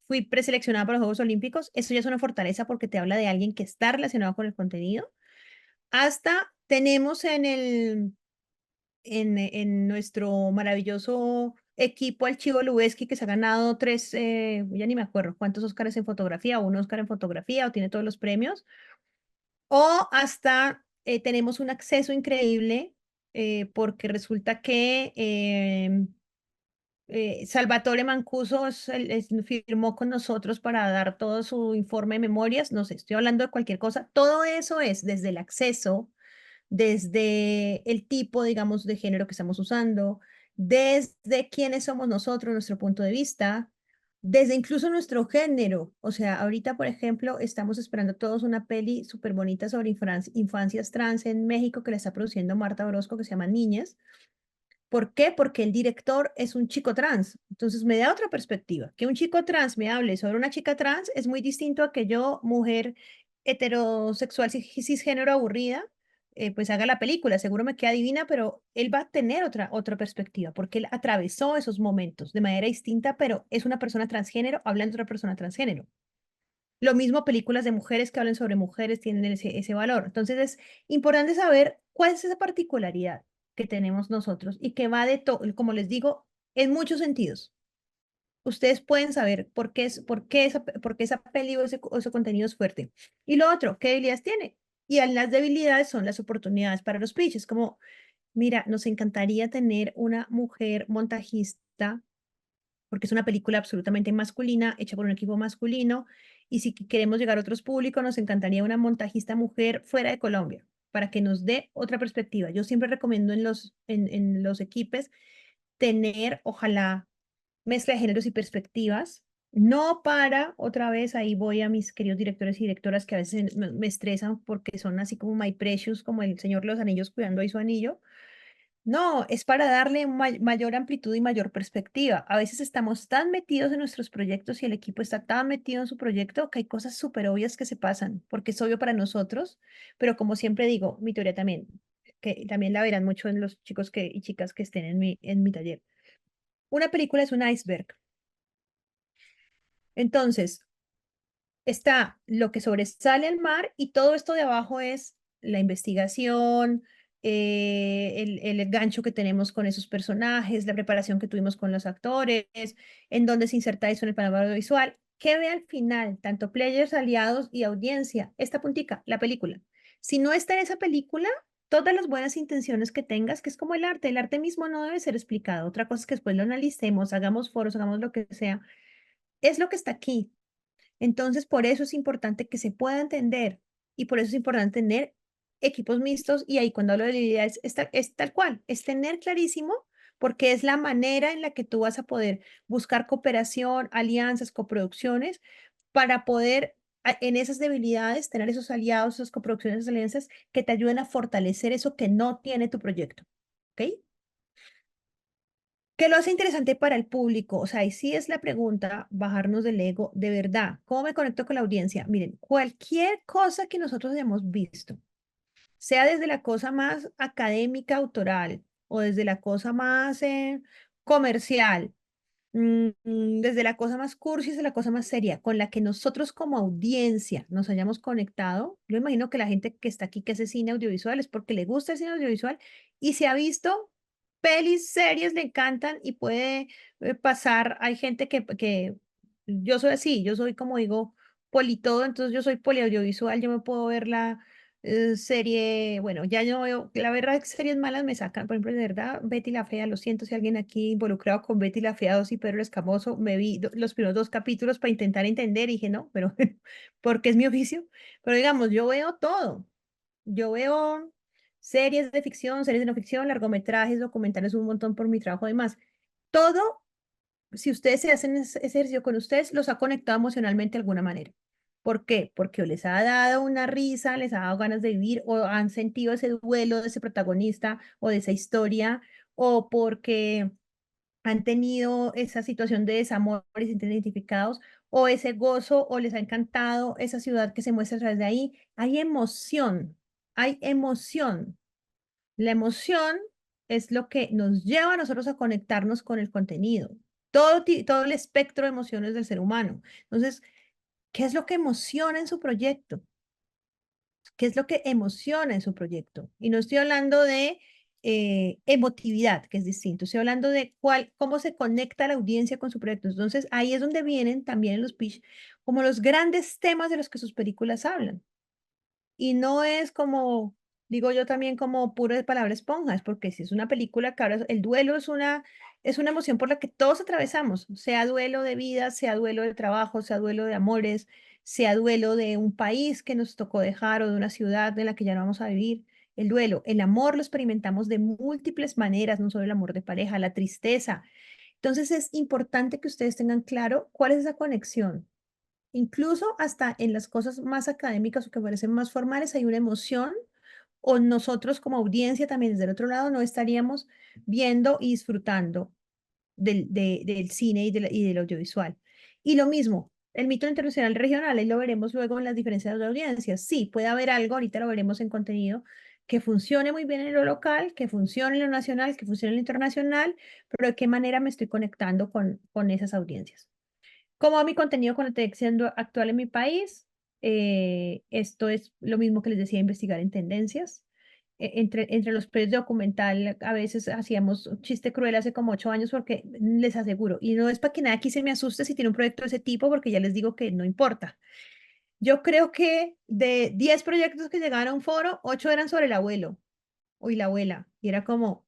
fui preseleccionada para los Juegos Olímpicos. Eso ya es una fortaleza porque te habla de alguien que está relacionado con el contenido. Hasta tenemos en nuestro maravilloso equipo Archivo Lubeski, que se ha ganado 3, ya ni me acuerdo cuántos Óscares en fotografía, o un Óscar en fotografía, o tiene todos los premios, o hasta tenemos un acceso increíble porque resulta que Salvatore Mancuso firmó con nosotros para dar todo su informe de memorias, no sé, estoy hablando de cualquier cosa, todo eso es desde el acceso, desde el tipo, digamos, de género que estamos usando, desde quiénes somos nosotros, nuestro punto de vista, desde incluso nuestro género. O sea, ahorita, por ejemplo, estamos esperando todos una peli súper bonita sobre infancias trans en México que la está produciendo Marta Orozco, que se llama Niñas. ¿Por qué? Porque el director es un chico trans. Entonces me da otra perspectiva. Que un chico trans me hable sobre una chica trans es muy distinto a que yo, mujer heterosexual cisgénero aburrida, pues haga la película. Seguro me queda divina, pero él va a tener otra perspectiva porque él atravesó esos momentos de manera distinta, pero es una persona transgénero hablando de otra persona transgénero. Lo mismo películas de mujeres que hablan sobre mujeres tienen ese valor. Entonces es importante saber cuál es esa particularidad que tenemos nosotros y que va de todo, como les digo, en muchos sentidos. Ustedes pueden saber por qué esa peli o ese contenido es fuerte. Y lo otro, ¿qué debilidades tiene? Y las debilidades son las oportunidades para los pitches, como, mira, nos encantaría tener una mujer montajista porque es una película absolutamente masculina, hecha por un equipo masculino, y si queremos llegar a otros públicos, nos encantaría una montajista mujer fuera de Colombia, para que nos dé otra perspectiva. Yo siempre recomiendo en los equipos tener, ojalá, mezcla de géneros y perspectivas, no para, otra vez, ahí voy a mis queridos directores y directoras que a veces me estresan porque son así como my precious, como el Señor de los Anillos cuidando ahí su anillo. No, es para darle mayor amplitud y mayor perspectiva. A veces estamos tan metidos en nuestros proyectos y el equipo está tan metido en su proyecto que hay cosas súper obvias que se pasan, porque es obvio para nosotros, pero como siempre digo, mi teoría también, que también la verán mucho en los chicos y chicas que estén en mi taller. Una película es un iceberg. Entonces, está lo que sobresale al mar y todo esto de abajo es la investigación, el gancho que tenemos con esos personajes, la preparación que tuvimos con los actores, en dónde se inserta eso en el panorama audiovisual. ¿Qué ve al final? Tanto players, aliados y audiencia. Esta puntica, la película. Si no está en esa película, todas las buenas intenciones que tengas, que es como el arte mismo no debe ser explicado. Otra cosa es que después lo analicemos, hagamos foros, hagamos lo que sea. Es lo que está aquí. Entonces, por eso es importante que se pueda entender y por eso es importante tener equipos mixtos y ahí cuando hablo de habilidad es tal cual, es tener clarísimo porque es la manera en la que tú vas a poder buscar cooperación, alianzas, coproducciones para poder en esas debilidades tener esos aliados, esas coproducciones, esas alianzas que te ayuden a fortalecer eso que no tiene tu proyecto. ¿Ok? ¿Qué lo hace interesante para el público? O sea, y sí es la pregunta, bajarnos del ego, de verdad, ¿cómo me conecto con la audiencia? Miren, cualquier cosa que nosotros hayamos visto, sea desde la cosa más académica, autoral, o desde la cosa más comercial, desde la cosa más cursi hasta la cosa más seria, con la que nosotros como audiencia nos hayamos conectado, yo imagino que la gente que está aquí que hace cine audiovisual es porque le gusta el cine audiovisual y se ha visto pelis, series, le encantan y puede pasar, hay gente que yo soy así, yo soy como digo, politodo, entonces yo soy poliaudiovisual, yo me puedo ver la serie, bueno, ya yo veo, la verdad que series malas me sacan, por ejemplo, de verdad, Betty la Fea, lo siento si alguien aquí involucrado con Betty la Fea 2 y Pedro el Escamoso, me vi los primeros dos capítulos para intentar entender y dije, no, pero porque es mi oficio, pero digamos, yo veo todo, yo veo series de ficción, series de no ficción, largometrajes, documentales, un montón por mi trabajo además, todo, si ustedes se hacen ese ejercicio con ustedes, los ha conectado emocionalmente de alguna manera. ¿Por qué? Porque o les ha dado una risa, les ha dado ganas de vivir, o han sentido ese duelo de ese protagonista o de esa historia, o porque han tenido esa situación de desamor y se sienten identificados, o ese gozo, o les ha encantado esa ciudad que se muestra a través de ahí. Hay emoción, hay emoción. La emoción es lo que nos lleva a nosotros a conectarnos con el contenido. Todo el espectro de emociones del ser humano. Entonces, ¿qué es lo que emociona en su proyecto? ¿Qué es lo que emociona en su proyecto? Y no estoy hablando de emotividad, que es distinto. Estoy hablando de cómo se conecta la audiencia con su proyecto. Entonces, ahí es donde vienen también en los pitch como los grandes temas de los que sus películas hablan. Y no es como, digo yo también como puro de palabra esponja, es porque si es una película que ahora el duelo es una emoción por la que todos atravesamos, sea duelo de vida, sea duelo de trabajo, sea duelo de amores, sea duelo de un país que nos tocó dejar o de una ciudad en la que ya no vamos a vivir. El duelo, el amor lo experimentamos de múltiples maneras, no solo el amor de pareja, la tristeza. Entonces es importante que ustedes tengan claro cuál es esa conexión. Incluso hasta en las cosas más académicas o que parecen más formales hay una emoción o nosotros como audiencia también desde el otro lado no estaríamos viendo y disfrutando del cine y del audiovisual. Y lo mismo, el mito internacional regional, ahí lo veremos luego en las diferencias de audiencias. Sí, puede haber algo, ahorita lo veremos en contenido, que funcione muy bien en lo local, que funcione en lo nacional, que funcione en lo internacional, pero de qué manera me estoy conectando con esas audiencias. ¿Cómo va mi contenido con la televisión actual en mi país? Esto es lo mismo que les decía, investigar en tendencias. Entre los proyectos de documental, a veces hacíamos un chiste cruel hace como 8 años porque les aseguro, y no es para que nadie aquí se me asuste si tiene un proyecto de ese tipo, porque ya les digo que no importa. Yo creo que de 10 proyectos que llegaban a un foro, 8 eran sobre el abuelo o y la abuela. Y era como,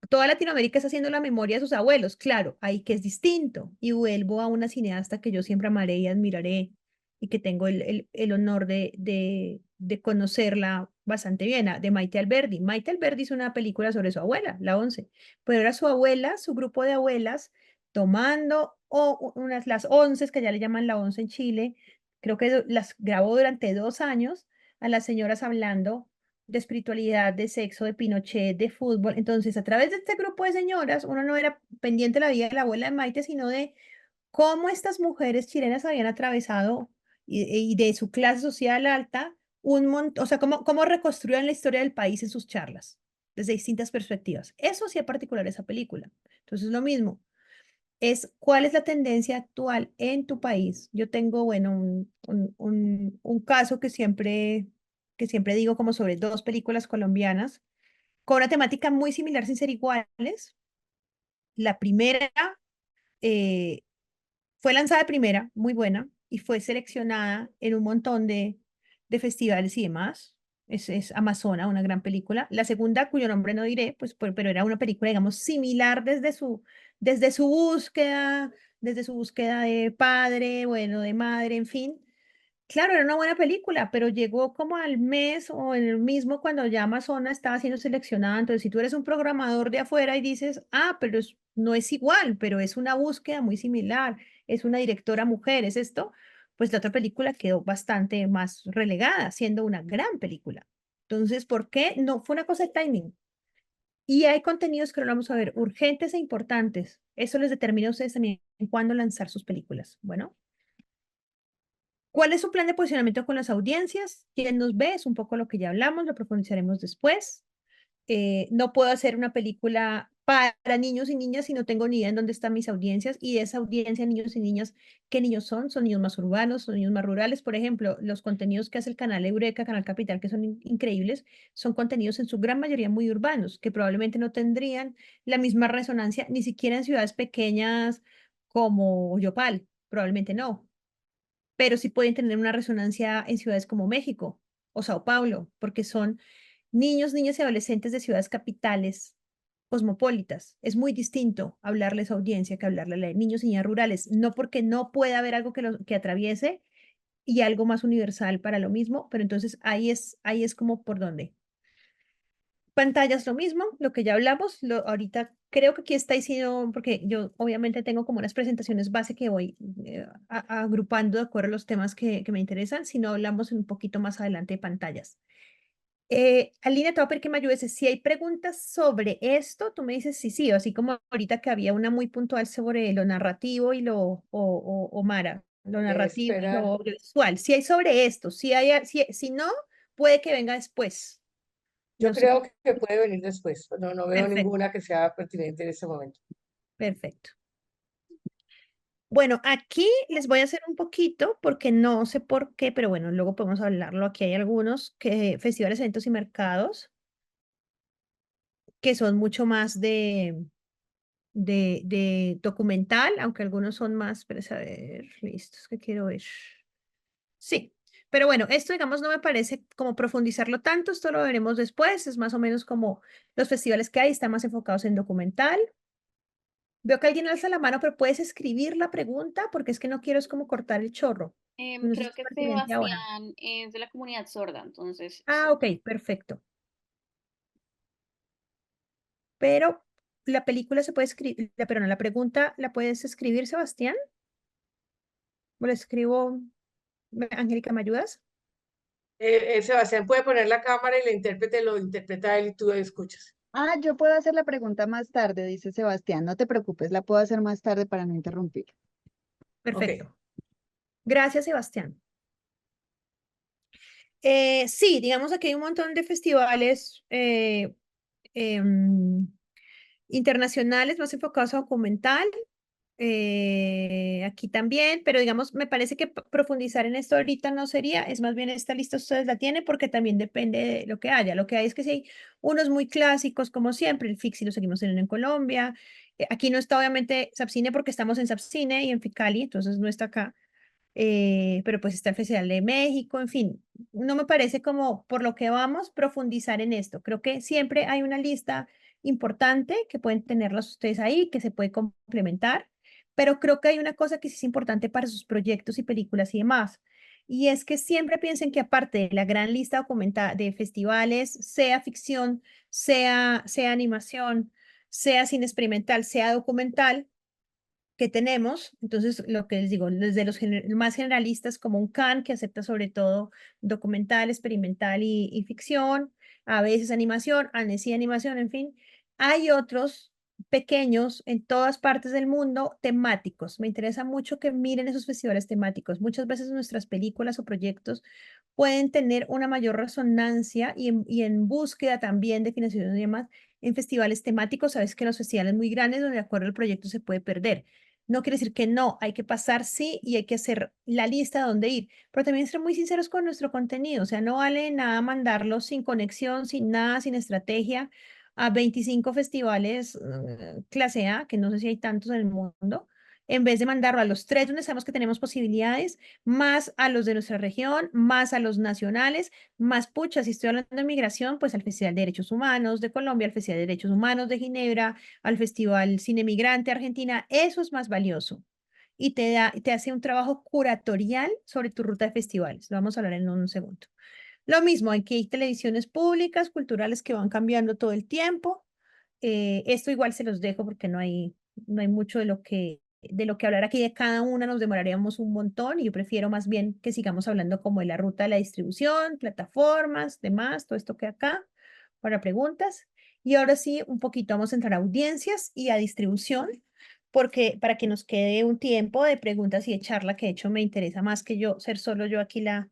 toda Latinoamérica está haciendo la memoria de sus abuelos, claro, ahí que es distinto. Y vuelvo a una cineasta que yo siempre amaré y admiraré y que tengo el honor de conocerla bastante bien, de Maite Alberdi. Maite Alberdi hizo una película sobre su abuela, la 11, pero era su abuela, su grupo de abuelas, tomando las 11, que ya le llaman la 11 en Chile, creo que las grabó durante 2 años a las señoras hablando de espiritualidad, de sexo, de Pinochet, de fútbol. Entonces, a través de este grupo de señoras, uno no era pendiente de la vida de la abuela de Maite, sino de cómo estas mujeres chilenas habían atravesado y de su clase social alta un montón, o sea, cómo reconstruían la historia del país en sus charlas, desde distintas perspectivas. Eso hacía particular esa película. Entonces, lo mismo, es cuál es la tendencia actual en tu país. Yo tengo, bueno, un caso que siempre digo como sobre dos películas colombianas con una temática muy similar sin ser iguales. La primera eh, fue lanzada de primera, muy buena, y fue seleccionada en un montón de festivales y demás. Es Amazona, una gran película. La segunda, cuyo nombre no diré, pues, pero era una película, digamos, similar desde su búsqueda, desde su búsqueda de padre, bueno, de madre, en fin. Claro, era una buena película, pero llegó como al mes o en el mismo cuando ya Amazona estaba siendo seleccionada. Entonces, si tú eres un programador de afuera y dices, ah, pero no es igual, pero es una búsqueda muy similar, es una directora mujer, es esto, pues la otra película quedó bastante más relegada, siendo una gran película. Entonces, ¿por qué? No, fue una cosa de timing. Y hay contenidos que lo vamos a ver, urgentes e importantes. Eso les determina a ustedes también en cuándo lanzar sus películas. Bueno. ¿Cuál es su plan de posicionamiento con las audiencias? ¿Quién nos ve? Es un poco lo que ya hablamos, lo profundizaremos después. No puedo hacer una película para niños y niñas si no tengo ni idea en dónde están mis audiencias y de esa audiencia, niños y niñas, ¿qué niños son? ¿Son niños más urbanos? ¿Son niños más rurales? Por ejemplo, los contenidos que hace el canal Eureka, Canal Capital, que son increíbles, son contenidos en su gran mayoría muy urbanos, que probablemente no tendrían la misma resonancia ni siquiera en ciudades pequeñas como Yopal, probablemente no, pero sí pueden tener una resonancia en ciudades como México o Sao Paulo, porque son niños, niñas y adolescentes de ciudades capitales cosmopolitas. Es muy distinto hablarles a audiencia que hablarle a niños y niñas rurales, no porque no pueda haber algo que atraviese y algo más universal para lo mismo, pero entonces ahí es como por dónde. Pantallas lo mismo, lo que ya hablamos, ahorita creo que aquí está diciendo, porque yo obviamente tengo como unas presentaciones base que voy agrupando de acuerdo a los temas que me interesan, si no hablamos un poquito más adelante de pantallas. Aline, te voy a pedir que me ayudes. Si hay preguntas sobre esto, tú me dices sí, sí, o así como ahorita que había una muy puntual sobre lo narrativo y o Mara, lo narrativo y lo Espera, audiovisual. Si hay sobre esto, si no, puede que venga después. yo No sé creo cómo. que puede venir después. No veo Perfecto, ninguna que sea pertinente en este momento. perfecto. Bueno, aquí les voy a hacer un poquito, porque no sé por qué, pero bueno, luego podemos hablarlo. Aquí hay algunos festivales, eventos y mercados que son mucho más de documental, aunque algunos son más, pero a ver, listos, que quiero ver. Sí, pero bueno, esto digamos no me parece como profundizarlo tanto, esto lo veremos después, es más o menos como los festivales que hay, están más enfocados en documental. Veo que alguien alza la mano, pero puedes escribir la pregunta porque es que no quiero es como cortar el chorro. No sé si Creo es que pertinente ahora. Sebastián es de la comunidad sorda, entonces Ah, ok, perfecto. Pero la película se puede escribir, perdón, la pregunta la puedes escribir, Sebastián. ¿O la escribo? Angélica, ¿me ayudas? Sebastián puede poner la cámara y el intérprete lo interpreta él y tú escuchas. Ah, yo puedo hacer la pregunta más tarde, dice Sebastián. No te preocupes, la puedo hacer más tarde para no interrumpir. Ok. Perfecto. Gracias, Sebastián. Sí, digamos aquí hay un montón de festivales em, internacionales más enfocados a documental. Aquí también, pero digamos, me parece que profundizar en esto ahorita no sería, es más bien esta lista ustedes la tienen porque también depende de lo que haya. Lo que hay es que si hay unos muy clásicos, como siempre, el Fixi lo seguimos teniendo en Colombia. Aquí no está obviamente Sapcine porque estamos en Sapcine y en Ficali, entonces no está acá. Pero pues está el Festival de México, en fin, no me parece como por lo que vamos profundizar en esto. Creo que siempre hay una lista importante que pueden tenerlas ustedes ahí, que se puede complementar, pero creo que hay una cosa que sí es importante para sus proyectos y películas y demás. Y es que siempre piensen que aparte de la gran lista documentada de festivales, sea ficción, sea animación, sea cine experimental, sea documental, que tenemos. Entonces, lo que les digo, desde los más generalistas como un Cannes que acepta sobre todo documental, experimental y ficción, a veces animación, Annecy animación, en fin. Hay otros pequeños en todas partes del mundo temáticos. Me interesa mucho que miren esos festivales temáticos. Muchas veces nuestras películas o proyectos pueden tener una mayor resonancia y en búsqueda también de financiación y demás en festivales temáticos. Sabes que los festivales muy grandes donde de acuerdo al proyecto se puede perder. No quiere decir que no, hay que pasar sí y hay que hacer la lista de dónde ir, pero también ser muy sinceros con nuestro contenido, o sea, no vale nada mandarlo sin conexión, sin nada, sin estrategia a 25 festivales clase A, que no sé si hay tantos en el mundo, en vez de mandarlo a los tres donde sabemos que tenemos posibilidades, más a los de nuestra región, más a los nacionales, más pucha, si estoy hablando de migración, pues al Festival de Derechos Humanos de Colombia, al Festival de Derechos Humanos de Ginebra, al Festival Cine Migrante Argentina, eso es más valioso. y te hace un trabajo curatorial sobre tu ruta de festivales. Lo vamos a hablar en un segundo. Lo mismo, aquí hay televisiones públicas, culturales que van cambiando todo el tiempo. Esto igual se los dejo porque no hay mucho de lo que hablar aquí de cada una, nos demoraríamos un montón y yo prefiero más bien que sigamos hablando como de la ruta de la distribución, plataformas, demás, todo esto que acá, para preguntas. Y ahora sí, un poquito vamos a entrar a audiencias y a distribución, porque para que nos quede un tiempo de preguntas y de charla, que de hecho me interesa más que yo ser solo yo aquí la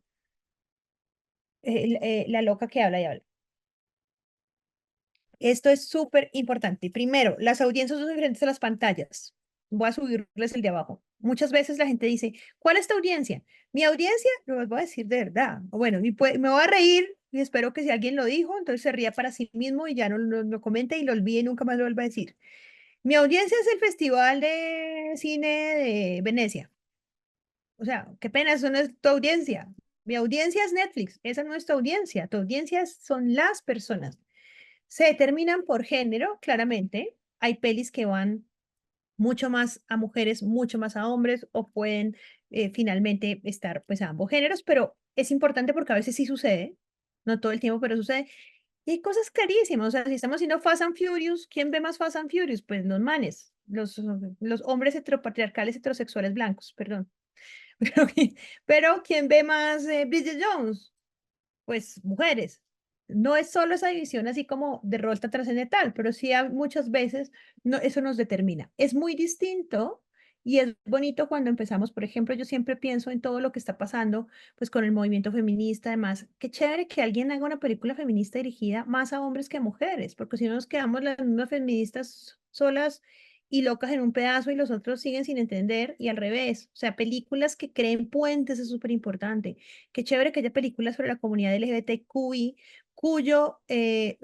loca que habla y habla. Esto es súper importante. Primero, las audiencias son diferentes a las pantallas. Voy a subirles el de abajo. Muchas veces la gente dice, ¿cuál es tu audiencia? Mi audiencia, lo voy a decir de verdad. O bueno, me voy a reír y espero que si alguien lo dijo, entonces se ría para sí mismo y ya no lo comente y lo olvide y nunca más lo vuelva a decir. Mi audiencia es el Festival de Cine de Venecia. O sea, qué pena, eso no es tu audiencia. Mi audiencia es Netflix, esa no es tu audiencia. Tu audiencia son las personas. Se determinan por género, claramente. Hay pelis que van mucho más a mujeres, mucho más a hombres, o pueden finalmente estar pues a ambos géneros, pero es importante porque a veces sí sucede, no todo el tiempo, pero sucede. Y hay cosas clarísimas, o sea, si estamos haciendo Fast and Furious, ¿quién ve más Fast and Furious? Pues los manes, los hombres heteropatriarcales, heterosexuales blancos, perdón. Pero, pero ¿quién ve más Bridget Jones? Pues mujeres. No es solo esa división así como de rol tan trascendental, pero sí muchas veces eso nos determina. Es muy distinto y es bonito cuando empezamos, por ejemplo, yo siempre pienso en todo lo que está pasando pues con el movimiento feminista, además, qué chévere que alguien haga una película feminista dirigida más a hombres que a mujeres, porque si no nos quedamos las mismas feministas solas y locas en un pedazo y los otros siguen sin entender y al revés, o sea, películas que creen puentes es súper importante. Qué chévere que haya películas sobre la comunidad LGBTQI, cuyo, que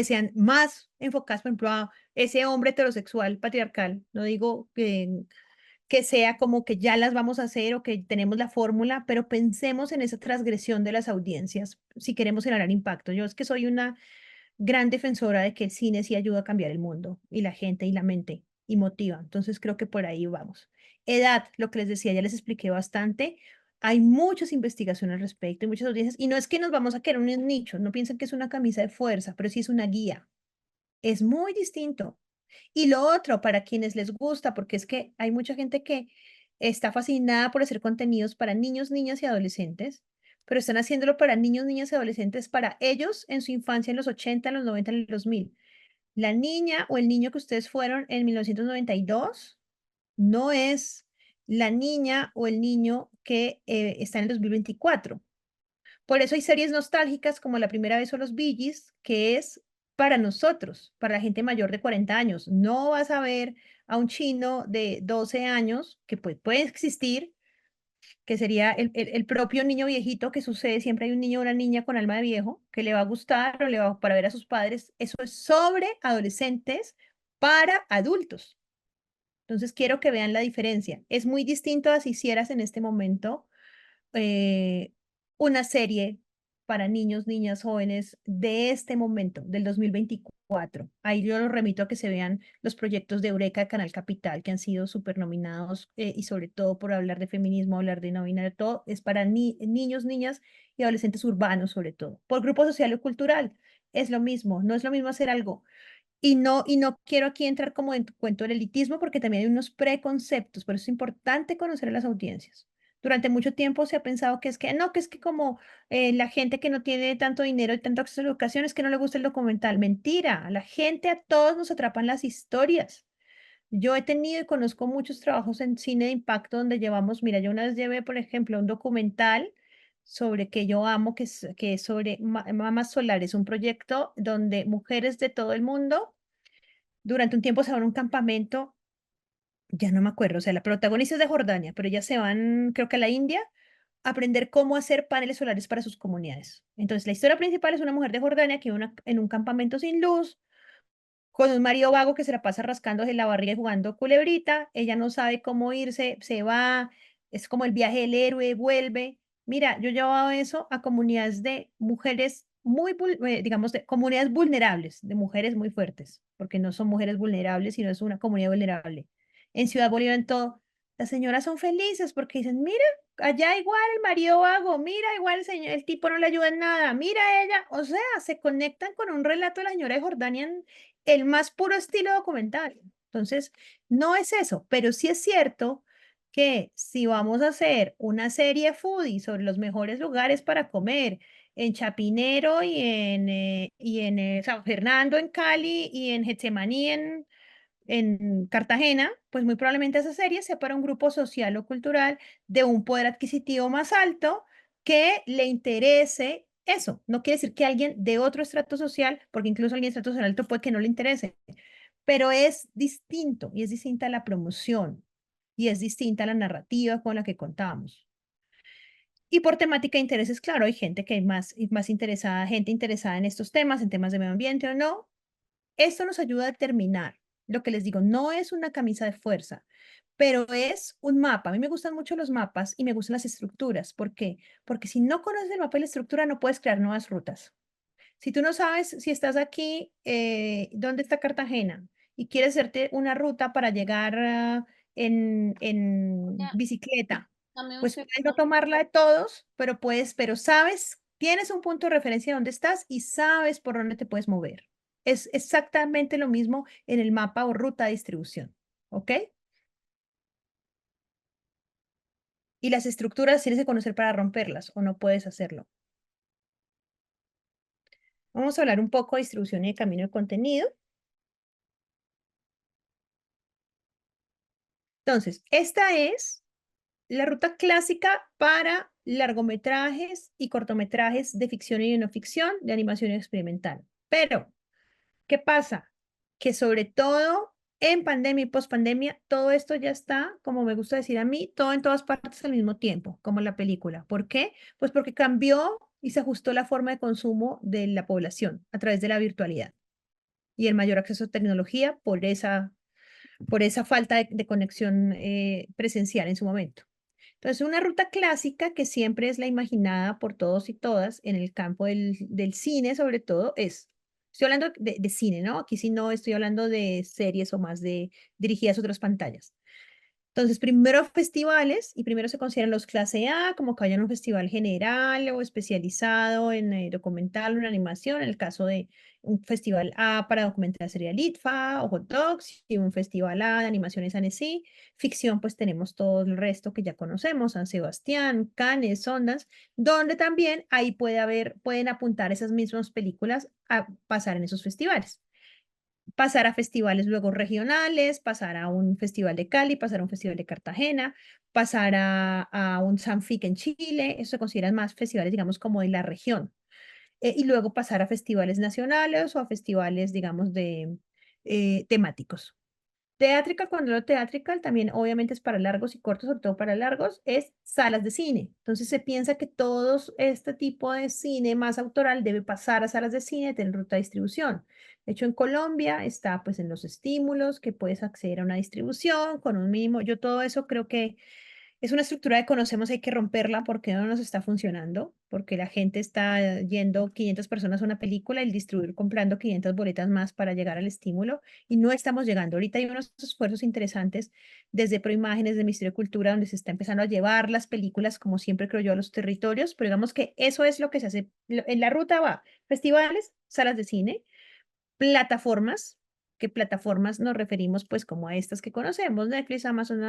sean más enfocadas, por ejemplo, a ese hombre heterosexual patriarcal. No digo que sea como que ya las vamos a hacer o que tenemos la fórmula, pero pensemos en esa transgresión de las audiencias si queremos generar impacto. Yo es que soy una gran defensora de que el cine sí ayuda a cambiar el mundo y la gente y la mente y motiva. Entonces creo que por ahí vamos. Edad, lo que les decía, ya les expliqué bastante. Hay muchas investigaciones al respecto y muchas audiencias. Y no es que nos vamos a quedar en un nicho, no piensen que es una camisa de fuerza, pero sí es una guía. Es muy distinto. Y lo otro, para quienes les gusta, porque es que hay mucha gente que está fascinada por hacer contenidos para niños, niñas y adolescentes, pero están haciéndolo para niños, niñas y adolescentes, para ellos en su infancia, en los 80, en los 90, en los 2000. La niña o el niño que ustedes fueron en 1992 no es la niña o el niño que está en el 2024. Por eso hay series nostálgicas como La Primera Vez o Los Bee Gees, que es para nosotros, para la gente mayor de 40 años. No vas a ver a un chino de 12 años, que puede existir, que sería el propio niño viejito que sucede. Siempre hay un niño o una niña con alma de viejo que le va a gustar o le va para ver a sus padres. Eso es sobre adolescentes para adultos. Entonces quiero que vean la diferencia. Es muy distinto a si hicieras en este momento eh, una serie para niños, niñas, jóvenes de este momento, del 2024. Ahí yo los remito a que se vean los proyectos de Eureka de Canal Capital, que han sido súper nominados y sobre todo por hablar de feminismo, hablar de no binario, todo es para niños, niñas y adolescentes urbanos sobre todo. Por grupo social o cultural, es lo mismo, no es lo mismo hacer algo. Y no quiero aquí entrar como en tu cuento del elitismo porque también hay unos preconceptos, por eso es importante conocer a las audiencias. Durante mucho tiempo se ha pensado que es que no, que es que como la gente que no tiene tanto dinero y tanto acceso a la educación es que no le gusta el documental. Mentira, a la gente, a todos nos atrapan las historias. Yo he tenido y conozco muchos trabajos en cine de impacto donde llevamos, mira, yo una vez llevé, por ejemplo, un documental sobre que yo amo, que es sobre Mamas Solares, un proyecto donde mujeres de todo el mundo durante un tiempo se van a un campamento, ya no me acuerdo, o sea, la protagonista es de Jordania, pero ellas se van, creo que a la India, a aprender cómo hacer paneles solares para sus comunidades. Entonces, la historia principal es una mujer de Jordania que vive en un campamento sin luz, con un marido vago que se la pasa rascándose la barriga y jugando culebrita. Ella no sabe cómo irse, se va, es como el viaje del héroe, vuelve. Mira, yo he llevado eso a comunidades de mujeres digamos, de comunidades vulnerables, de mujeres muy fuertes, porque no son mujeres vulnerables, sino es una comunidad vulnerable. En Ciudad Bolívar, en todo, las señoras son felices porque dicen, mira, allá igual el marido vago, mira, igual el tipo no le ayuda en nada, mira ella, o sea, se conectan con un relato de la señora de Jordania en el más puro estilo documental. Entonces, no es eso, pero sí es cierto que si vamos a hacer una serie foodie sobre los mejores lugares para comer en Chapinero y en San Fernando en Cali y en Getsemaní en Cartagena, pues muy probablemente esa serie sea para un grupo social o cultural de un poder adquisitivo más alto que le interese eso. No quiere decir que alguien de otro estrato social, porque incluso alguien de estrato social alto puede que no le interese, pero es distinto y es distinta la promoción y es distinta la narrativa con la que contamos. Y por temática de intereses, claro, hay gente que es más interesada, gente interesada en estos temas, en temas de medio ambiente o no. Esto nos ayuda a determinar. Lo que les digo, no es una camisa de fuerza, pero es un mapa. A mí me gustan mucho los mapas y me gustan las estructuras. ¿Por qué? Porque si no conoces el mapa y la estructura, no puedes crear nuevas rutas. Si tú no sabes si estás aquí, dónde está Cartagena, y quieres hacerte una ruta para llegar en Ya, bicicleta, dame un pues puedes no segundo. tomarla de todos, pero sabes, tienes un punto de referencia de dónde estás y sabes por dónde te puedes mover. Es exactamente lo mismo en el mapa o ruta de distribución, ¿ok? Y las estructuras tienes que conocer para romperlas o no puedes hacerlo. Vamos a hablar un poco de distribución y de camino de contenido. Entonces, esta es la ruta clásica para largometrajes y cortometrajes de ficción y de no ficción, de animación experimental. Pero, ¿qué pasa? Que sobre todo en pandemia y pospandemia, todo esto ya está, como me gusta decir a mí, todo en todas partes al mismo tiempo, como la película. ¿Por qué? Pues porque cambió y se ajustó la forma de consumo de la población a través de la virtualidad y el mayor acceso a tecnología por esa falta de conexión presencial en su momento. Entonces, una ruta clásica que siempre es la imaginada por todos y todas en el campo del cine, sobre todo, estoy hablando de cine, ¿no? Aquí sí no estoy hablando de series o más dirigidas a otras pantallas. Entonces, primero festivales y primero se consideran los clase A, como que vayan a un festival general o especializado en documental o en animación. En el caso de un festival A para documental sería el ITFA o Hot Dogs y un festival A de animación es Annecy. Ficción, pues tenemos todo el resto que ya conocemos, San Sebastián, Cannes, Sundance, donde también ahí pueden apuntar esas mismas películas a pasar en esos festivales, pasar a festivales luego regionales, pasar a un festival de Cali, pasar a un festival de Cartagena, pasar a un Sanfic en Chile, eso se consideran más festivales, digamos, como de la región, y luego pasar a festivales nacionales o a festivales, digamos, de temáticos. Teatrical, cuando lo teatrical también obviamente es para largos y cortos, sobre todo para largos, es salas de cine. Entonces se piensa que todo este tipo de cine más autoral debe pasar a salas de cine, tener ruta de distribución. De hecho, en Colombia está pues en los estímulos que puedes acceder a una distribución con un mínimo. Yo todo eso creo que es una estructura que conocemos, hay que romperla porque no nos está funcionando, porque la gente está yendo 500 personas a una película y el distribuidor comprando 500 boletas más para llegar al estímulo y no estamos llegando. Ahorita hay unos esfuerzos interesantes desde Proimágenes, del Ministerio de Cultura, donde se está empezando a llevar las películas, como siempre creo yo, a los territorios, pero digamos que eso es lo que se hace. En la ruta va festivales, salas de cine, plataformas, que plataformas nos referimos pues como a estas que conocemos, Netflix, Amazon,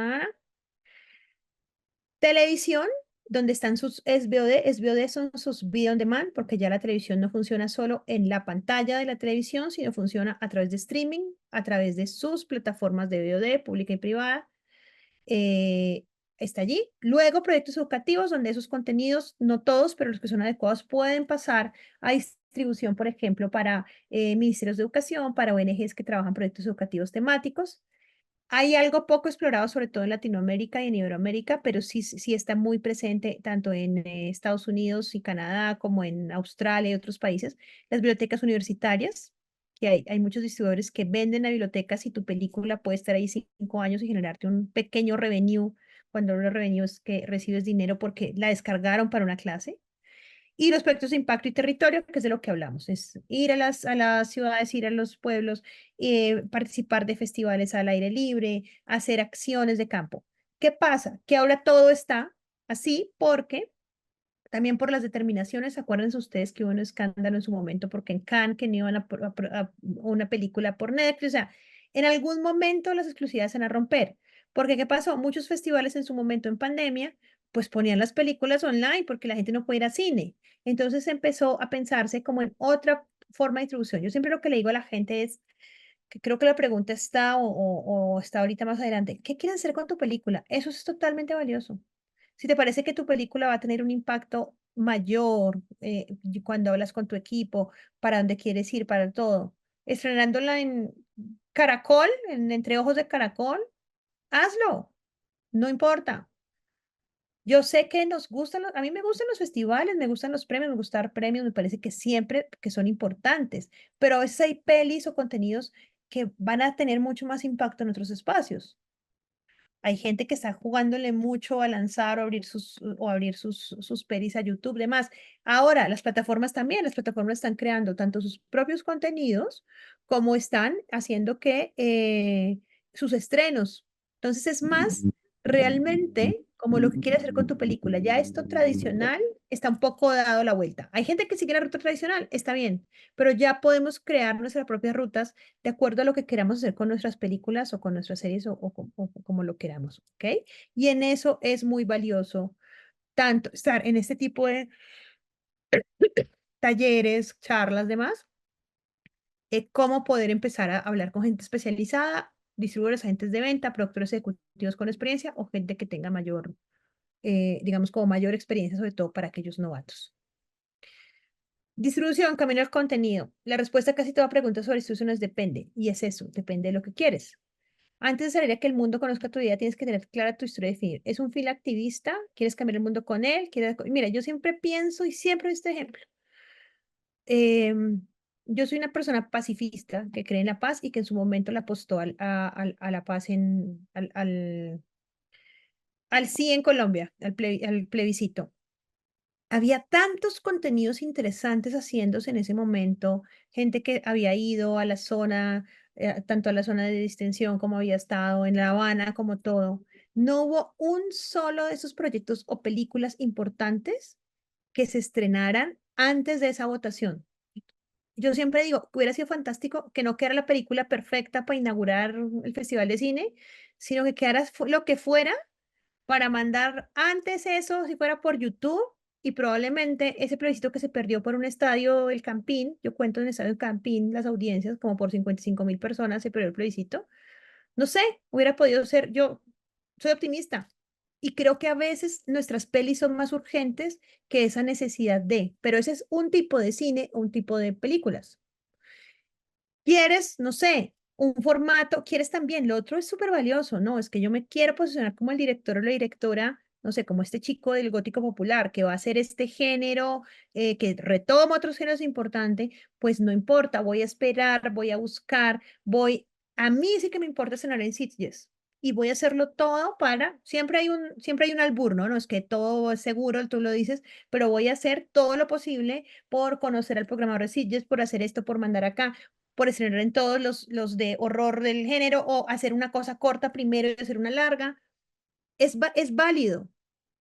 televisión, donde están sus SVOD. SVOD son sus video on demand, porque ya la televisión no funciona solo en la pantalla de la televisión, sino funciona a través de streaming, a través de sus plataformas de VOD, pública y privada. eh, Está allí. Luego, proyectos educativos, donde esos contenidos, no todos, pero los que son adecuados, pueden pasar a distribución, por ejemplo, para ministerios de educación, para ONGs que trabajan proyectos educativos temáticos. Hay algo poco explorado, sobre todo en Latinoamérica y en Iberoamérica, pero sí está muy presente tanto en Estados Unidos y Canadá como en Australia y otros países. Las bibliotecas universitarias, que hay muchos distribuidores que venden a bibliotecas y tu película puede estar ahí 5 años y generarte un pequeño revenue, cuando los revenue es que recibes dinero porque la descargaron para una clase. Y los proyectos de impacto y territorio, que es de lo que hablamos, es ir a las ciudades, ir a los pueblos, participar de festivales al aire libre, hacer acciones de campo. ¿Qué pasa? Que ahora todo está así porque también por las determinaciones, acuérdense ustedes que hubo un escándalo en su momento porque en Cannes que no iban a una película por Netflix, o sea, en algún momento las exclusividades se van a romper. Porque ¿qué pasó? Muchos festivales en su momento en pandemia, pues ponían las películas online porque la gente no puede ir a cine. Entonces empezó a pensarse como en otra forma de distribución. Yo siempre lo que le digo a la gente es, que creo que la pregunta está o está ahorita más adelante, ¿qué quieres hacer con tu película? Eso es totalmente valioso. Si te parece que tu película va a tener un impacto mayor y cuando hablas con tu equipo, para dónde quieres ir, para todo, estrenándola en Caracol, en Entre Ojos de Caracol, hazlo, no importa. Yo sé que nos gustan, a mí me gustan los festivales, me gustan los premios, me gustan dar premios, me parece que siempre que son importantes, pero a veces hay pelis o contenidos que van a tener mucho más impacto en otros espacios. Hay gente que está jugándole mucho a lanzar o abrir sus pelis a YouTube, demás. Ahora, las plataformas también, las plataformas están creando tanto sus propios contenidos como están haciendo que sus estrenos. Entonces es más realmente como lo que quieres hacer con tu película. Ya esto tradicional está un poco dado la vuelta. Hay gente que sigue la ruta tradicional, está bien, pero ya podemos crear nuestras propias rutas de acuerdo a lo que queramos hacer con nuestras películas o con nuestras series o como lo queramos, ¿ok? Y en eso es muy valioso tanto estar en este tipo de talleres, charlas, demás, cómo poder empezar a hablar con gente especializada, distribuidores, agentes de venta, productores ejecutivos con experiencia o gente que tenga mayor, digamos, como mayor experiencia, sobre todo para aquellos novatos. Distribución, camino al contenido. La respuesta a casi toda pregunta sobre distribución es depende, y es eso, depende de lo que quieres. Antes de salir a que el mundo conozca tu vida, tienes que tener clara tu historia y definir. ¿Es un fil activista? ¿Quieres cambiar el mundo con él? Mira, yo siempre pienso y siempre doy este ejemplo. Em, yo soy una persona pacifista que cree en la paz y que en su momento la apostó a la paz al sí en Colombia, al plebiscito. Había tantos contenidos interesantes haciéndose en ese momento, gente que había ido a la zona, tanto a la zona de distensión como había estado en La Habana, como todo. No hubo un solo de esos proyectos o películas importantes que se estrenaran antes de esa votación. Yo siempre digo, hubiera sido fantástico que no quedara la película perfecta para inaugurar el Festival de Cine, sino que quedara lo que fuera para mandar antes eso, si fuera por YouTube, y probablemente ese plebiscito que se perdió por un estadio, el Campín, yo cuento en el estadio del Campín, las audiencias, como por 55.000 personas se perdió el plebiscito. No sé, hubiera podido ser, yo soy optimista. Y creo que a veces nuestras pelis son más urgentes que esa necesidad de, pero ese es un tipo de cine o un tipo de películas. ¿Quieres, no sé, un formato? ¿Quieres también? Lo otro es súper valioso, ¿no? Es que yo me quiero posicionar como el director o la directora, no sé, como este chico del gótico popular que va a hacer este género, que retoma otros géneros importantes, pues no importa, voy a esperar, voy a buscar, a mí sí que me importa cenar en Sitges. Y voy a hacerlo todo siempre hay un albur, ¿no? No es que todo es seguro, tú lo dices, pero voy a hacer todo lo posible por conocer al programador de Sitges, por hacer esto, por mandar acá, por estrenar en todos los de horror del género o hacer una cosa corta primero y hacer una larga. Es válido,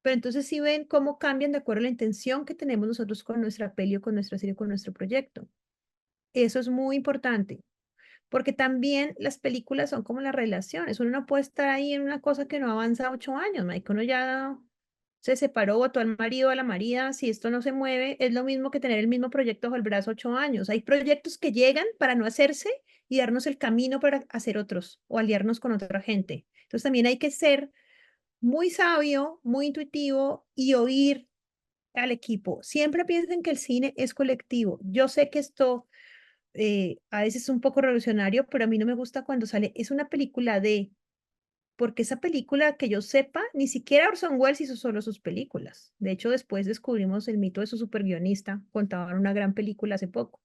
pero entonces sí ven cómo cambian de acuerdo a la intención que tenemos nosotros con nuestra peli o con nuestra serie o con nuestro proyecto. Eso es muy importante, porque también las películas son como las relaciones. Uno no puede estar ahí en una cosa que no avanza 8 años, Mike. Uno ya se separó, votó al marido, a la marida, si esto no se mueve, es lo mismo que tener el mismo proyecto bajo el brazo 8 años. Hay proyectos que llegan para no hacerse y darnos el camino para hacer otros o aliarnos con otra gente. Entonces también hay que ser muy sabio, muy intuitivo y oír al equipo. Siempre piensen que el cine es colectivo. Yo sé que esto a veces es un poco revolucionario, pero a mí no me gusta cuando sale, es una película de porque esa película, que yo sepa, ni siquiera Orson Welles hizo solo sus películas. De hecho, después descubrimos el mito de su superguionista, contaban una gran película hace poco.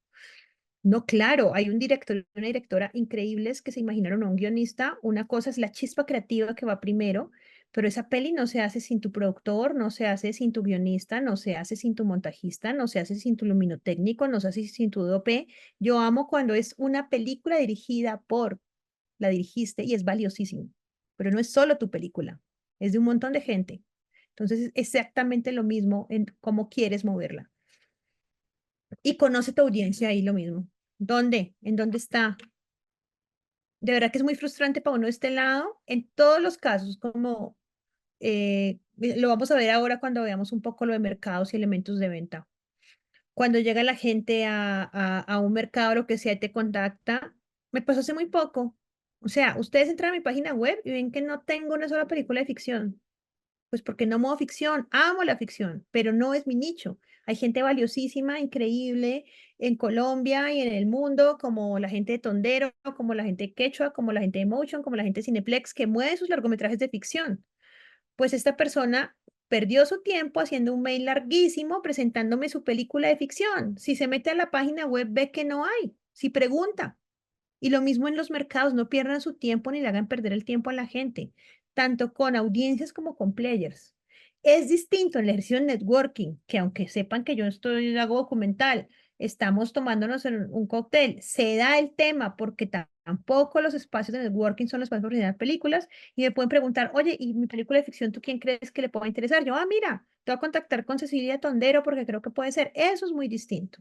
No, claro, hay un director y una directora increíbles que se imaginaron a un guionista. Una cosa es la chispa creativa que va primero, pero esa peli no se hace sin tu productor, no se hace sin tu guionista, no se hace sin tu montajista, no se hace sin tu luminotécnico, no se hace sin tu DOP. Yo amo cuando es una película dirigida por, la dirigiste y es valiosísimo, pero no es solo tu película, es de un montón de gente. Entonces es exactamente lo mismo en cómo quieres moverla. Y conoce tu audiencia ahí lo mismo. ¿Dónde? ¿En dónde está? De verdad que es muy frustrante para uno de este lado, en todos los casos, como lo vamos a ver ahora cuando veamos un poco lo de mercados y elementos de venta. Cuando llega la gente a un mercado, lo que sea, y te contacta, me pasó hace muy poco. O sea, ustedes entran a mi página web y ven que no tengo una sola película de ficción. Pues porque no muevo ficción, amo la ficción, pero no es mi nicho. Hay gente valiosísima, increíble en Colombia y en el mundo, como la gente de Tondero, como la gente de Quechua, como la gente de Motion, como la gente de Cineplex, que mueve sus largometrajes de ficción. Pues esta persona perdió su tiempo haciendo un mail larguísimo presentándome su película de ficción. Si se mete a la página web, ve que no hay. Si pregunta. Y lo mismo en los mercados, no pierdan su tiempo ni le hagan perder el tiempo a la gente, tanto con audiencias como con players. Es distinto en el ejercicio de networking, que aunque sepan que yo estoy, hago documental, estamos tomándonos un cóctel, se da el tema porque tampoco los espacios de networking son los espacios para originar películas y me pueden preguntar, oye, ¿y mi película de ficción tú quién crees que le pueda interesar? Yo, mira, te voy a contactar con Cecilia Tondero porque creo que puede ser. Eso es muy distinto.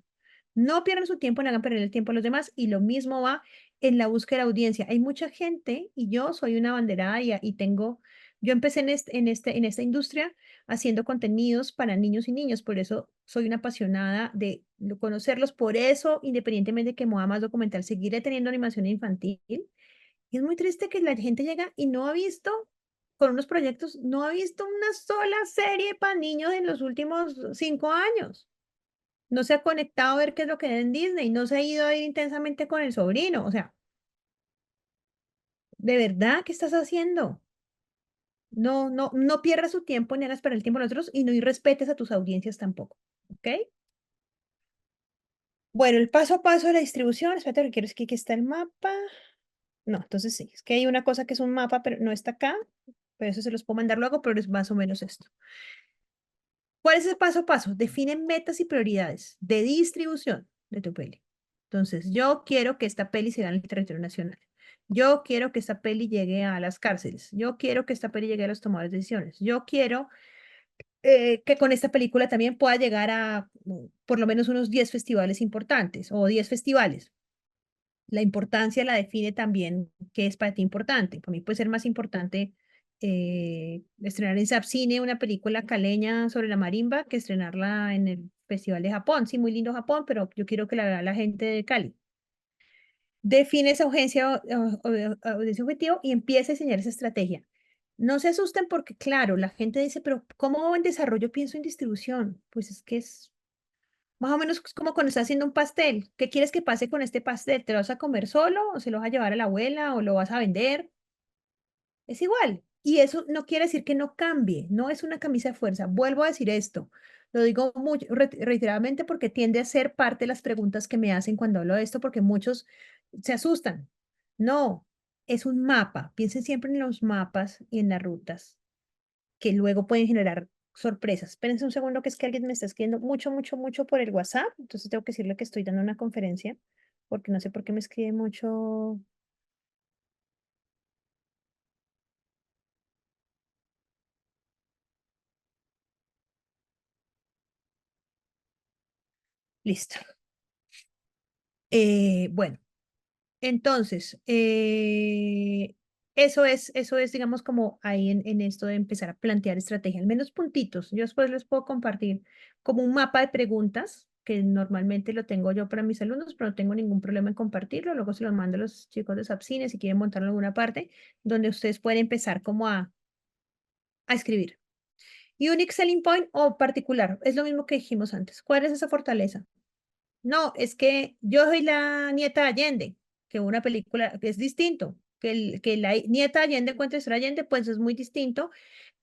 No pierdan su tiempo, no hagan perder el tiempo a los demás y lo mismo va en la búsqueda de audiencia. Hay mucha gente y yo soy una abanderada y tengo, yo empecé en esta industria haciendo contenidos para niños y niños, por eso soy una apasionada de conocerlos, por eso, independientemente de que mueva más documental, seguiré teniendo animación infantil. Y es muy triste que la gente llega y no ha visto, con unos proyectos, no ha visto una sola serie para niños en los últimos 5 años. No se ha conectado a ver qué es lo que hay en Disney, no se ha ido a ir intensamente con el sobrino. O sea, ¿de verdad qué estás haciendo? No pierdas su tiempo ni hagas perder el tiempo a nosotros y no irrespetes a tus audiencias tampoco. ¿Ok? Bueno, el paso a paso de la distribución. Espérate, que quiero es que aquí está el mapa. No, entonces sí, es que hay una cosa que es un mapa, pero no está acá. Pero eso se los puedo mandar luego, pero es más o menos esto. ¿Cuál es el paso a paso? Define metas y prioridades de distribución de tu peli. Entonces, yo quiero que esta peli se vea en el territorio nacional. Yo quiero que esta peli llegue a las cárceles. Yo quiero que esta peli llegue a los tomadores de decisiones. Yo quiero que con esta película también pueda llegar a por lo menos unos 10 festivales importantes o 10 festivales. La importancia la define también qué es para ti importante. Para mí puede ser más importante estrenar en Sapcine una película caleña sobre la marimba que estrenarla en el Festival de Japón. Sí, muy lindo Japón, pero yo quiero que la vea la gente de Cali. Define esa audiencia objetivo y empieza a diseñar esa estrategia. No se asusten porque, claro, la gente dice, pero ¿cómo en desarrollo pienso en distribución? Pues es que es más o menos como cuando estás haciendo un pastel. ¿Qué quieres que pase con este pastel? ¿Te lo vas a comer solo o se lo vas a llevar a la abuela o lo vas a vender? Es igual. Y eso no quiere decir que no cambie, no es una camisa de fuerza. Vuelvo a decir esto, lo digo reiteradamente porque tiende a ser parte de las preguntas que me hacen cuando hablo de esto, porque muchos se asustan. No, es un mapa. Piensen siempre en los mapas y en las rutas que luego pueden generar sorpresas. Espérense un segundo, que es que alguien me está escribiendo mucho, mucho, mucho por el WhatsApp. Entonces tengo que decirle que estoy dando una conferencia, porque no sé por qué me escribe mucho. Listo. Bueno, entonces, eso es, digamos, como ahí en esto de empezar a plantear estrategia, al menos puntitos. Yo después les puedo compartir como un mapa de preguntas, que normalmente lo tengo yo para mis alumnos, pero no tengo ningún problema en compartirlo. Luego se los mando a los chicos de Sapcine si quieren montarlo en alguna parte, donde ustedes pueden empezar como a escribir. Unique selling point o particular, es lo mismo que dijimos antes. ¿Cuál es esa fortaleza? No, es que yo soy la nieta de Allende, que una película que es distinto, que la nieta de Allende cuenta la historia de Allende, pues es muy distinto,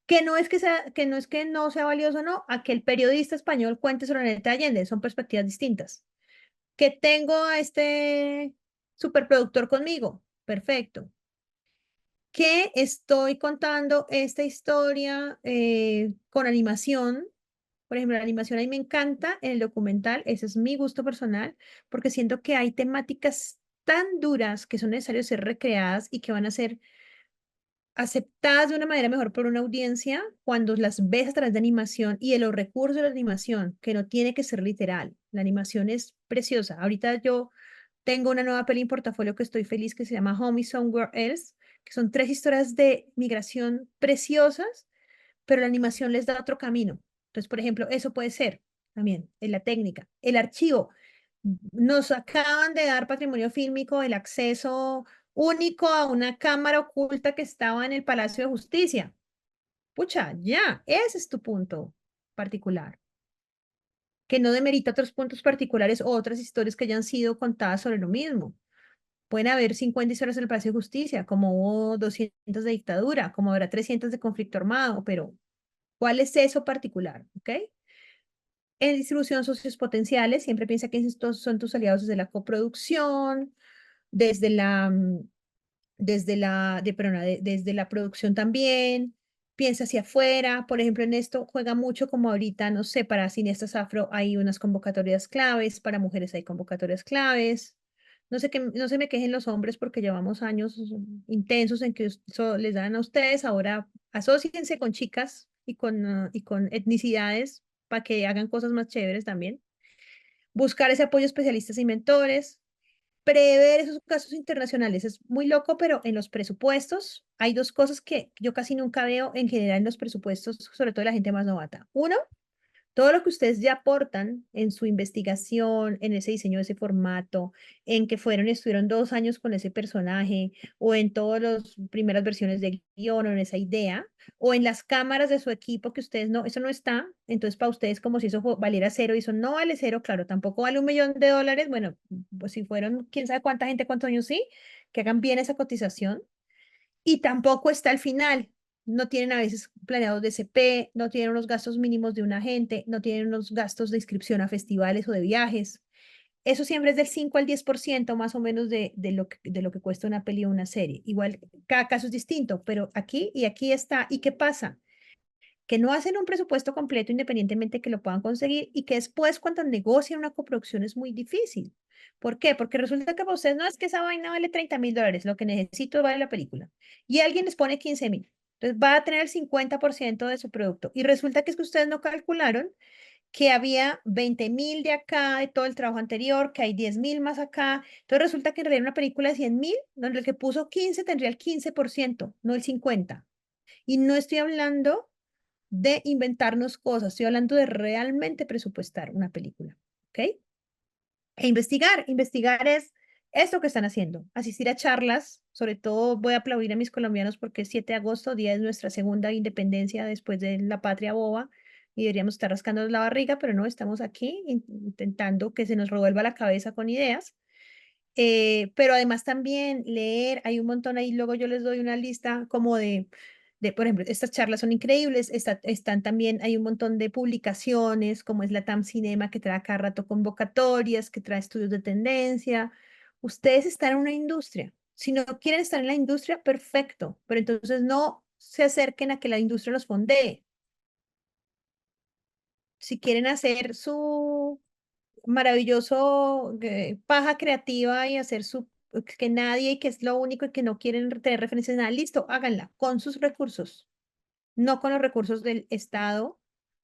que no es que sea, que no es que no sea valioso, no, a que el periodista español cuente sobre la nieta de Allende, son perspectivas distintas. Que tengo a este superproductor conmigo, perfecto. que estoy contando esta historia con animación. Por ejemplo, la animación a mí me encanta en el documental, ese es mi gusto personal, porque siento que hay temáticas tan duras que son necesarias ser recreadas y que van a ser aceptadas de una manera mejor por una audiencia cuando las ves a través de animación y de los recursos de la animación, que no tiene que ser literal. La animación es preciosa. Ahorita yo tengo una nueva peli en portafolio que estoy feliz que se llama Home is Somewhere Else, que son 3 historias de migración preciosas, pero la animación les da otro camino. Entonces, por ejemplo, eso puede ser también en la técnica. El archivo. Nos acaban de dar patrimonio fílmico el acceso único a una cámara oculta que estaba en el Palacio de Justicia. Pucha, ya, ese es tu punto particular, que no demerita otros puntos particulares o otras historias que hayan sido contadas sobre lo mismo. Pueden haber 50 historias del Palacio de Justicia, como hubo 200 de dictadura, como habrá 300 de conflicto armado, pero ¿cuál es eso particular? ¿Ok? En distribución socios potenciales, siempre piensa que estos son tus aliados desde la coproducción, desde la, perdona, desde la producción también, piensa hacia afuera, por ejemplo, en esto juega mucho como ahorita, no sé, para cineastas afro hay unas convocatorias claves, para mujeres hay convocatorias claves, no sé que, no se me quejen los hombres porque llevamos años intensos en que eso les dan a ustedes, ahora asóciense con chicas y con etnicidades para que hagan cosas más chéveres también. Buscar ese apoyo a especialistas y mentores, prever esos casos internacionales es muy loco, pero en los presupuestos hay 2 cosas que yo casi nunca veo en general en los presupuestos, sobre todo de la gente más novata. Uno, todo lo que ustedes ya aportan en su investigación, en ese diseño de ese formato, en que fueron y estuvieron 2 años con ese personaje, o en todas las primeras versiones de guión, o en esa idea, o en las cámaras de su equipo que ustedes no, eso no está, entonces para ustedes como si eso valiera cero, y eso no vale cero, claro, tampoco vale $1 millón, bueno, pues si fueron quién sabe cuánta gente, cuántos años sí, que hagan bien esa cotización y tampoco está al final. No tienen a veces planeados de CP, no tienen unos gastos mínimos de un agente, no tienen unos gastos de inscripción a festivales o de viajes. Eso siempre es del 5 al 10% más o menos de lo que cuesta una peli o una serie. Igual, cada caso es distinto, pero aquí y aquí está. ¿Y qué pasa? Que no hacen un presupuesto completo independientemente que lo puedan conseguir y que después cuando negocian una coproducción es muy difícil. ¿Por qué? Porque resulta que para ustedes no es que esa vaina vale $30.000, lo que necesito vale la película. Y alguien les pone 15.000. Entonces va a tener el 50% de su producto. Y resulta que es que ustedes no calcularon que había 20.000 de acá, de todo el trabajo anterior, que hay 10.000 más acá. Entonces resulta que en realidad una película de 100.000, donde el que puso 15 tendría el 15%, no el 50%. Y no estoy hablando de inventarnos cosas, estoy hablando de realmente presupuestar una película, ¿ok? E investigar, investigar es esto que están haciendo, asistir a charlas, sobre todo voy a aplaudir a mis colombianos porque el 7 de agosto, día de nuestra segunda independencia después de la patria boba, y deberíamos estar rascándonos la barriga, pero no, estamos aquí intentando que se nos revuelva la cabeza con ideas. Pero además también leer, hay un montón ahí, luego yo les doy una lista como por ejemplo, estas charlas son increíbles, están también, hay un montón de publicaciones, como es la TAM Cinema, que trae cada rato convocatorias, que trae estudios de tendencia. Ustedes están en una industria. Si no quieren estar en la industria, perfecto, pero entonces no se acerquen a que la industria los fondee. Si quieren hacer su maravilloso paja creativa y hacer su que nadie y que es lo único y que no quieren tener referencias de nada, listo, háganla con sus recursos, no con los recursos del Estado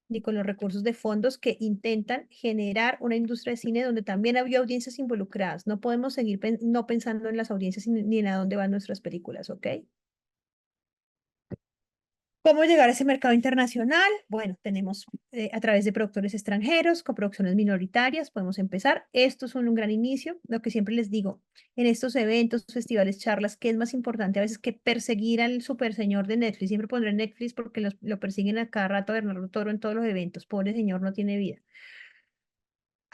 ni con los recursos de fondos que intentan generar una industria de cine donde también había audiencias involucradas. No podemos seguir no pensando en las audiencias ni en a dónde van nuestras películas, ¿ok? ¿Cómo llegar a ese mercado internacional? Bueno, tenemos a través de productores extranjeros, con producciones minoritarias, podemos empezar. Esto es un gran inicio. Lo que siempre les digo, en estos eventos, festivales, charlas, ¿qué es más importante a veces que perseguir al super señor de Netflix? Siempre pondré Netflix porque lo persiguen a cada rato a Bernardo Toro en todos los eventos. Pobre señor, no tiene vida.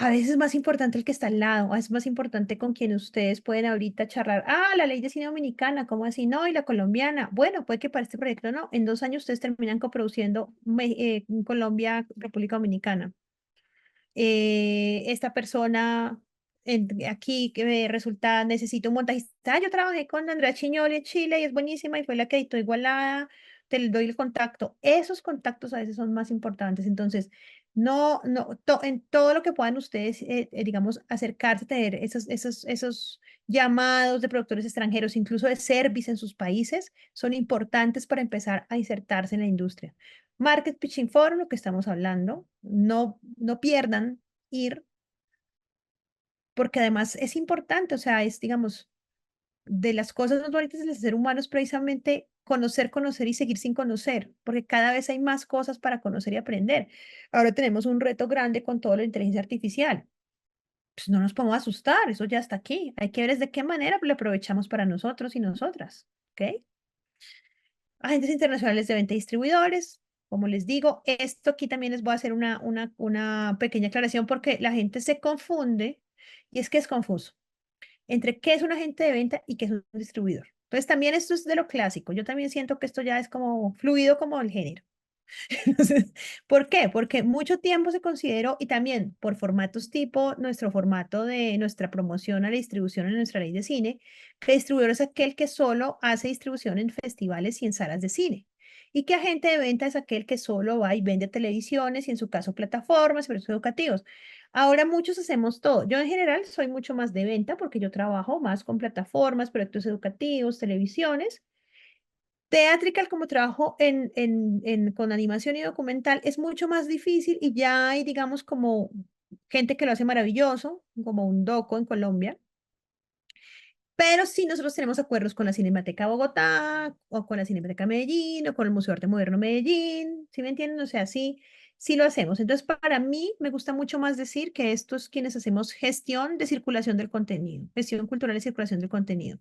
A veces es más importante el que está al lado, a veces es más importante con quien ustedes pueden ahorita charlar. Ah, la ley de cine dominicana, ¿cómo así? No, y la colombiana. Bueno, puede que para este proyecto no. En 2 años ustedes terminan coproduciendo Colombia, República Dominicana. Esta persona aquí que me resulta, necesito un montajista. Yo trabajé con Andrea Chiñoli en Chile y es buenísima y fue la que editó Igualada, te le doy el contacto. Esos contactos a veces son más importantes. Entonces, en todo lo que puedan ustedes, digamos, acercarse, tener esos llamados de productores extranjeros, incluso de service en sus países, son importantes para empezar a insertarse en la industria. Market Pitching Forum, lo que estamos hablando, no pierdan ir porque además es importante, o sea, es, digamos, de las cosas más bonitas del ser humano es precisamente conocer, conocer y seguir sin conocer, porque cada vez hay más cosas para conocer y aprender. Ahora tenemos un reto grande con todo lo de inteligencia artificial. Pues no nos podemos asustar, eso ya está aquí. Hay que ver es de qué manera lo aprovechamos para nosotros y nosotras, ¿ok? Agentes internacionales de venta y distribuidores. Como les digo, esto aquí también les voy a hacer una pequeña aclaración porque la gente se confunde y es que es confuso entre qué es un agente de venta y qué es un distribuidor. Entonces, también esto es de lo clásico. Yo también siento que esto ya es como fluido como el género. Entonces, ¿por qué? Porque mucho tiempo se consideró, y también por formatos tipo nuestro formato de nuestra promoción a la distribución en nuestra ley de cine, que distribuidor es aquel que solo hace distribución en festivales y en salas de cine. Y que agente de venta es aquel que solo va y vende televisiones y en su caso plataformas, servicios educativos. Ahora muchos hacemos todo. Yo en general soy mucho más de venta porque yo trabajo más con plataformas, proyectos educativos, televisiones. Theatrical, como trabajo con animación y documental, es mucho más difícil y ya hay, digamos, como gente que lo hace maravilloso, como un doco en Colombia. Pero sí nosotros tenemos acuerdos con la Cinemateca Bogotá, o con la Cinemateca Medellín, o con el Museo de Arte Moderno Medellín, ¿sí me entienden? O sea, sí lo hacemos. Entonces, para mí me gusta mucho más decir que estos quienes hacemos gestión de circulación del contenido, gestión cultural y circulación del contenido.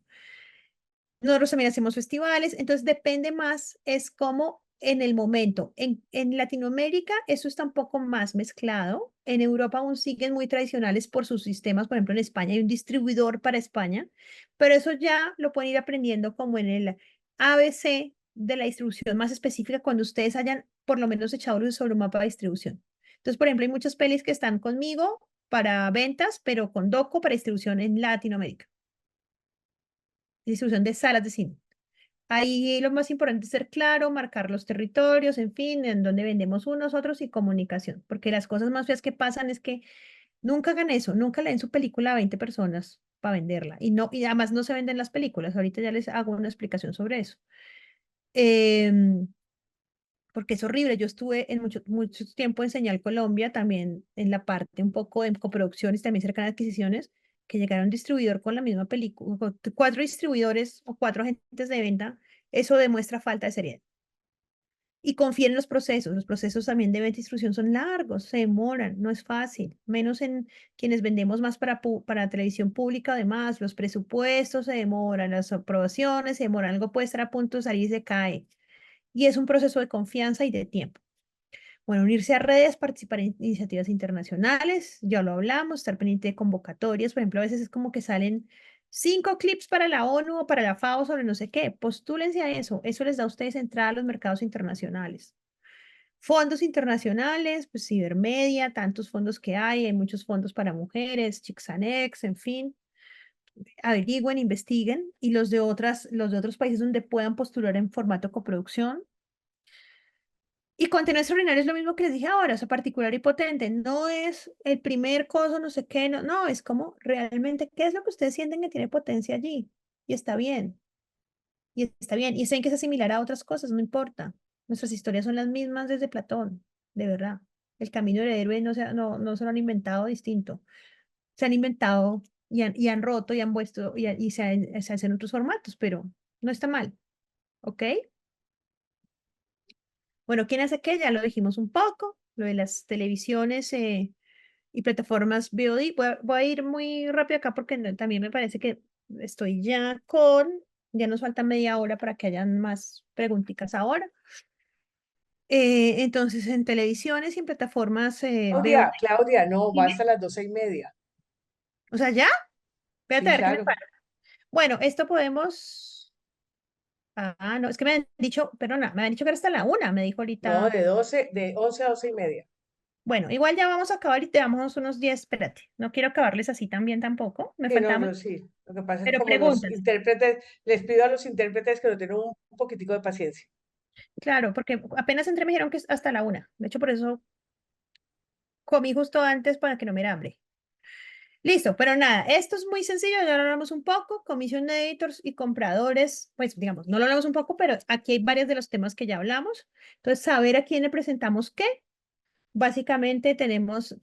Nosotros también hacemos festivales, entonces depende más, es como en el momento. En Latinoamérica eso está un poco más mezclado. En Europa aún siguen muy tradicionales por sus sistemas. Por ejemplo, en España hay un distribuidor para España, pero eso ya lo pueden ir aprendiendo como en el ABC de la distribución más específica cuando ustedes hayan por lo menos echado luz sobre un mapa de distribución. Entonces, por ejemplo, hay muchas pelis que están conmigo para ventas, pero con Doco para distribución en Latinoamérica, distribución de salas de cine. Ahí lo más importante es ser claro, marcar los territorios, en fin, en donde vendemos unos, otros y comunicación, porque las cosas más feas que pasan es que nunca hagan eso, nunca le den su película a 20 personas para venderla y no, y además no se venden las películas. Ahorita ya les hago una explicación sobre eso. Em, Porque es horrible. Yo estuve en mucho tiempo en Señal Colombia, también en la parte un poco de coproducciones, también cerca de adquisiciones, que llegaron un distribuidor con la misma película, cuatro distribuidores o cuatro agentes de venta. Eso demuestra falta de seriedad. Y confíen en los procesos. Los procesos también de venta y distribución son largos, se demoran, no es fácil, menos en quienes vendemos más para televisión pública. Además, los presupuestos se demoran, las aprobaciones se demoran, algo puede estar a punto de salir y se cae. Y es un proceso de confianza y de tiempo. Bueno, unirse a redes, participar en iniciativas internacionales, ya lo hablamos, estar pendiente de convocatorias. Por ejemplo, a veces es como que salen 5 clips para la ONU o para la FAO sobre no sé qué. Postúlense a eso. Eso les da a ustedes entrada a los mercados internacionales. Fondos internacionales, pues Cibermedia, tantos fondos que hay muchos fondos para mujeres, Chicxanex, en fin. Averigüen, investiguen y los de otros países donde puedan postular en formato coproducción. Y contenido extraordinario es lo mismo que les dije ahora, o sea, particular y potente. No es el primer coso, no sé qué, no, es como realmente qué es lo que ustedes sienten que tiene potencia allí. Y está bien, y está bien. Y saben que es similar a otras cosas, no importa. Nuestras historias son las mismas desde Platón, de verdad. El camino del héroe no se lo han inventado distinto. Se han inventado y han roto y han puesto y se hacen otros formatos, pero no está mal, ¿ok? Bueno, ¿quién hace qué? Ya lo dijimos un poco, lo de las televisiones y plataformas VOD. Voy a ir muy rápido acá porque también me parece que estoy ya nos falta media hora para que hayan más preguntitas ahora. Entonces, en televisiones y en plataformas VOD. Claudia, no, va Dime. hasta las 12:30. O sea, ya, espérate Sí, a ver qué me claro. pasa. Bueno, esto podemos. Ah, no, es que me han dicho, perdona, me han dicho que era hasta la 1, me dijo No, ahorita. de 11 a 12:30. Bueno, igual ya vamos a acabar y te damos unos 10, espérate, no quiero acabarles así también tampoco, me Sí, no, faltaban, no, sí. Lo que pasa es que pero como los preguntas. intérpretes, les pido a los intérpretes que nos den un poquitico de paciencia. Claro, porque apenas entré me dijeron que es hasta la 1. De hecho, por eso comí justo antes para que no me diera hambre. Listo, pero nada, esto es muy sencillo, ya lo hablamos un poco, commission de editors y compradores, pues digamos, no lo hablamos un poco, pero aquí hay varios de los temas que ya hablamos. Entonces, saber a quién le presentamos qué. Básicamente tenemos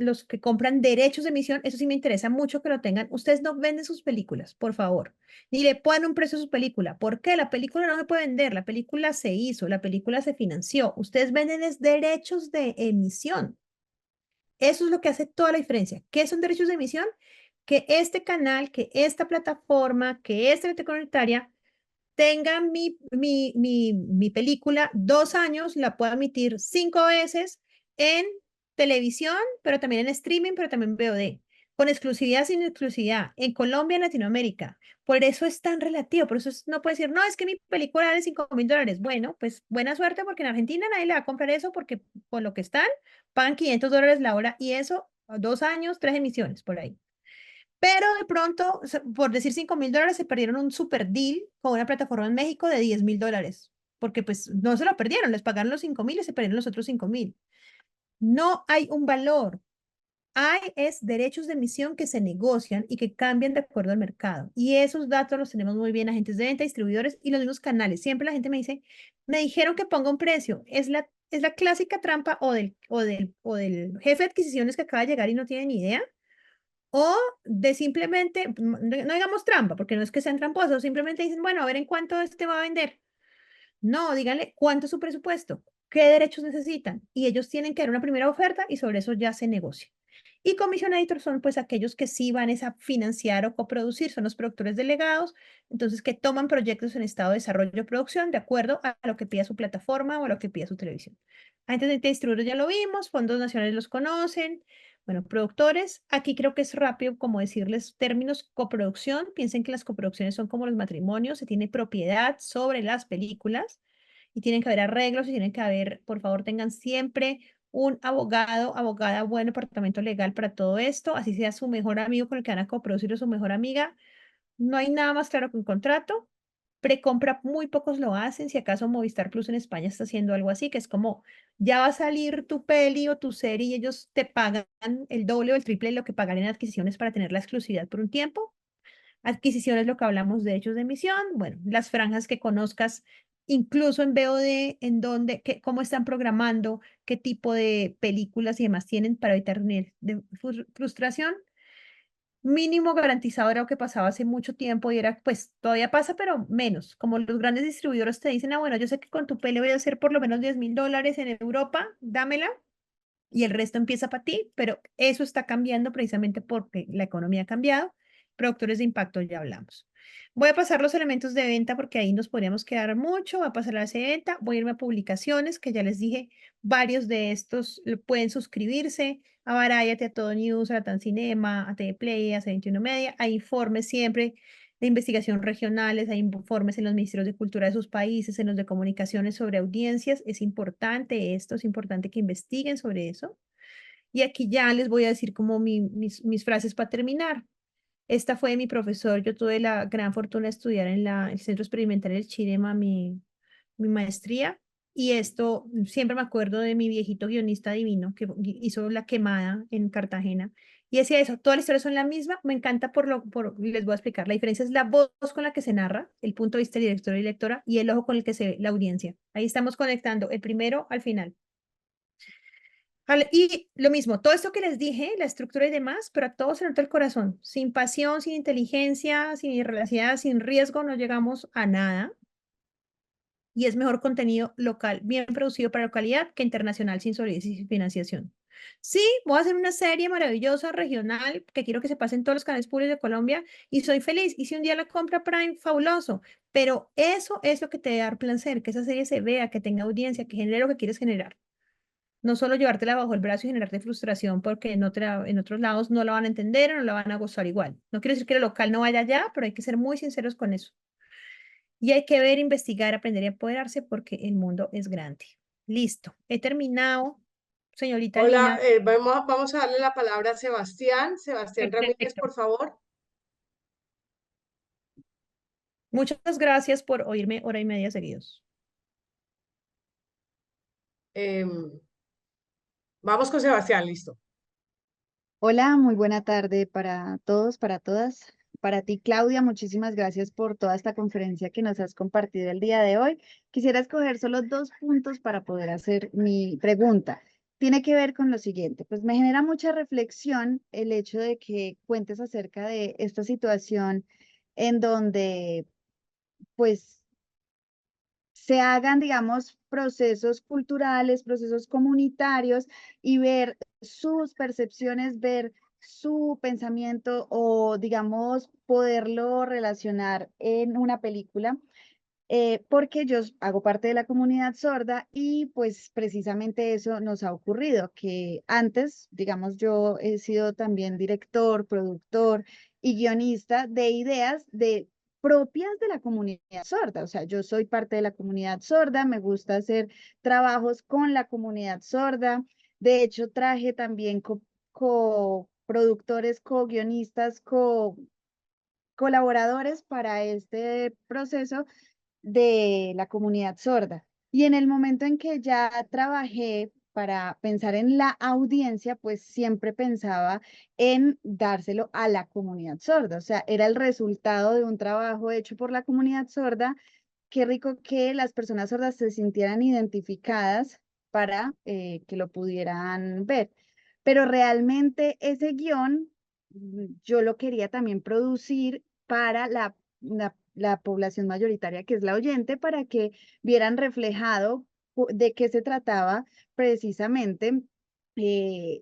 los que compran derechos de emisión, eso sí me interesa mucho que lo tengan. Ustedes no venden sus películas, por favor, ni le ponen un precio a su película. ¿Por qué? La película no se puede vender, la película se hizo, la película se financió. Ustedes venden es derechos de emisión. Eso es lo que hace toda la diferencia. ¿Qué son derechos de emisión? Que este canal, que esta plataforma, que esta red comunitaria tenga mi película 2 años, la pueda emitir 5 veces en televisión, pero también en streaming, pero también en VOD, con exclusividad, sin exclusividad, en Colombia, en Latinoamérica. Por eso es tan relativo, por eso no puede decir, no, es que mi película vale $5.000. Bueno, pues buena suerte porque en Argentina nadie le va a comprar eso porque por lo que están, pagan $500 la hora y eso, 2 años, 3 emisiones por ahí. Pero de pronto, por decir $5.000, se perdieron un super deal con una plataforma en México de $10.000. Porque pues no se lo perdieron, les pagaron los 5.000 y se perdieron los otros 5.000. No hay un valor. Hay es derechos de emisión que se negocian y que cambian de acuerdo al mercado. Y esos datos los tenemos muy bien agentes de venta, distribuidores y los mismos canales. Siempre la gente me dice, me dijeron que ponga un precio. Es la clásica trampa o del jefe de adquisiciones que acaba de llegar y no tiene ni idea o de simplemente, no digamos trampa, porque no es que sean tramposos, simplemente dicen, bueno, a ver en cuánto este va a vender. No, díganle cuánto es su presupuesto, qué derechos necesitan. Y ellos tienen que dar una primera oferta y sobre eso ya se negocia. Y commission editor son pues aquellos que sí van a financiar o coproducir, son los productores delegados, entonces que toman proyectos en estado de desarrollo o producción de acuerdo a lo que pida su plataforma o a lo que pida su televisión. Antes de distribuidores ya lo vimos, fondos nacionales los conocen. Bueno, productores, aquí creo que es rápido como decirles términos coproducción. Piensen que las coproducciones son como los matrimonios, se tiene propiedad sobre las películas y tienen que haber arreglos y tienen que haber, por favor, tengan siempre un abogado, abogada, buen departamento legal para todo esto, así sea su mejor amigo con el que van a coproducir o su mejor amiga. No hay nada más claro que un contrato. Precompra muy pocos lo hacen, si acaso Movistar Plus en España está haciendo algo así, que es como, ya va a salir tu peli o tu serie y ellos te pagan el doble o el triple de lo que pagan en adquisiciones para tener la exclusividad por un tiempo. Adquisiciones, lo que hablamos, de derechos de emisión, bueno, las franjas que conozcas, incluso en VOD, en donde, cómo están programando, qué tipo de películas y demás tienen para evitar nivel de frustración. Mínimo garantizado era lo que pasaba hace mucho tiempo y era, pues todavía pasa, pero menos. Como los grandes distribuidores te dicen, ah, bueno, yo sé que con tu peli voy a hacer por lo menos $10.000 en Europa, dámela y el resto empieza para ti, pero eso está cambiando precisamente porque la economía ha cambiado. Productores de impacto ya hablamos. Voy a pasar los elementos de venta porque ahí nos podríamos quedar mucho. Voy a pasar a la de venta, voy a irme a publicaciones, que ya les dije, varios de estos pueden suscribirse a Variety, a Todo News, a Latam Cinema, a TV Play, a C21 Media, a informes siempre de investigación regionales, hay informes en los ministerios de cultura de sus países, en los de comunicaciones sobre audiencias. Es importante esto, es importante que investiguen sobre eso. Y aquí ya les voy a decir como mis frases para terminar. Esta fue de mi profesor. Yo tuve la gran fortuna de estudiar en el Centro Experimental del Chirema, mi maestría. Y esto, siempre me acuerdo de mi viejito guionista divino que hizo La Quemada en Cartagena. Y decía eso, todas las historias son la misma. Me encanta les voy a explicar. La diferencia es la voz con la que se narra, el punto de vista del director y lectora, y el ojo con el que se ve la audiencia. Ahí estamos conectando el primero al final. Y lo mismo, todo esto que les dije, la estructura y demás, pero a todos se nota el corazón. Sin pasión, sin inteligencia, sin irracionalidad, sin riesgo, no llegamos a nada. Y es mejor contenido local, bien producido para localidad, que internacional sin solidez y sin financiación. Sí, voy a hacer una serie maravillosa, regional, que quiero que se pase en todos los canales públicos de Colombia y soy feliz. Y si un día la compra Prime, fabuloso. Pero eso es lo que te debe dar placer, que esa serie se vea, que tenga audiencia, que genere lo que quieres generar. No solo llevártela bajo el brazo y generarte frustración porque en otros lados no la van a entender o no la van a gozar igual. No quiero decir que lo local no vaya allá, pero hay que ser muy sinceros con eso. Y hay que ver, investigar, aprender y apoderarse porque el mundo es grande. Listo, he terminado. Señorita Hola, Lina, vamos a darle la palabra a Sebastián. Sebastián Ramírez, perfecto. por favor. Muchas gracias por oírme hora y media seguidos. Em, Vamos con Sebastián, listo. Hola, muy buena tarde para todos, para todas. Para ti, Claudia, muchísimas gracias por toda esta conferencia que nos has compartido el día de hoy. Quisiera escoger solo 2 puntos para poder hacer mi pregunta. Tiene que ver con lo siguiente, pues me genera mucha reflexión el hecho de que cuentes acerca de esta situación en donde pues se hagan, digamos, procesos culturales, procesos comunitarios y ver sus percepciones, ver su pensamiento o, digamos, poderlo relacionar en una película. Porque yo hago parte de la comunidad sorda y pues precisamente eso nos ha ocurrido, que antes, digamos, yo he sido también director, productor y guionista de ideas de propias de la comunidad sorda. O sea, yo soy parte de la comunidad sorda, me gusta hacer trabajos con la comunidad sorda. De hecho, traje también co-productores, co-guionistas, colaboradores para este proceso de la comunidad sorda. Y en el momento en que ya trabajé para pensar en la audiencia, pues siempre pensaba en dárselo a la comunidad sorda. O sea, era el resultado de un trabajo hecho por la comunidad sorda. Qué rico que las personas sordas se sintieran identificadas para que lo pudieran ver. Pero realmente ese guión yo lo quería también producir para la población mayoritaria, que es la oyente, para que vieran reflejado de qué se trataba precisamente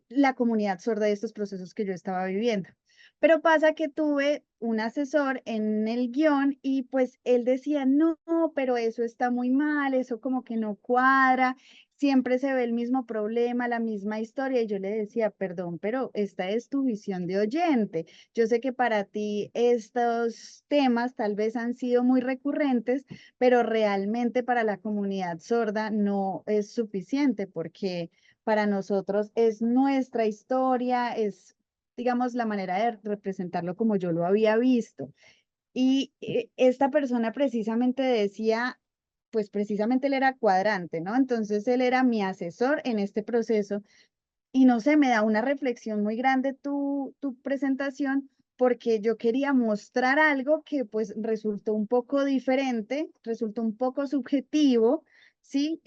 la comunidad sorda de estos procesos que yo estaba viviendo. Pero pasa que tuve un asesor en el guión y pues él decía, no, pero eso está muy mal, eso como que no cuadra, siempre se ve el mismo problema, la misma historia. Y yo le decía, perdón, pero esta es tu visión de oyente. Yo sé que para ti estos temas tal vez han sido muy recurrentes, pero realmente para la comunidad sorda no es suficiente porque para nosotros es nuestra historia, es, digamos, la manera de representarlo como yo lo había visto. Y esta persona precisamente decía, pues precisamente él era cuadrante, ¿no? Entonces él era mi asesor en este proceso y no sé, me da una reflexión muy grande tu presentación porque yo quería mostrar algo que pues resultó un poco diferente, resultó un poco subjetivo, ¿sí?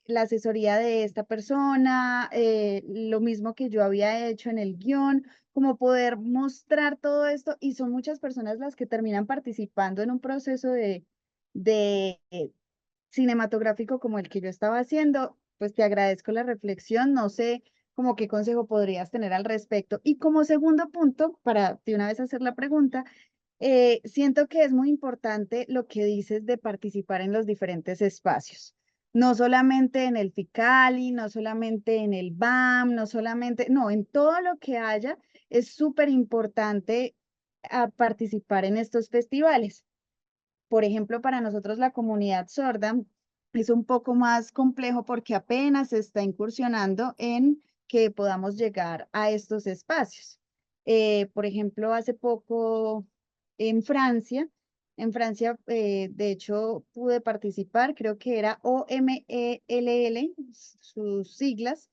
La asesoría de esta persona, lo mismo que yo había hecho en el guión, como poder mostrar todo esto y son muchas personas las que terminan participando en un proceso de cinematográfico como el que yo estaba haciendo, pues te agradezco la reflexión, no sé como qué consejo podrías tener al respecto. Y como segundo punto, para de una vez hacer la pregunta, siento que es muy importante lo que dices de participar en los diferentes espacios. No solamente en el FICALI, no solamente en el BAM, no solamente, no, en todo lo que haya, es súper importante participar en estos festivales. Por ejemplo, para nosotros la comunidad sorda es un poco más complejo porque apenas se está incursionando en que podamos llegar a estos espacios. Por ejemplo, hace poco en Francia, de hecho, pude participar, creo que era OMELL, sus siglas,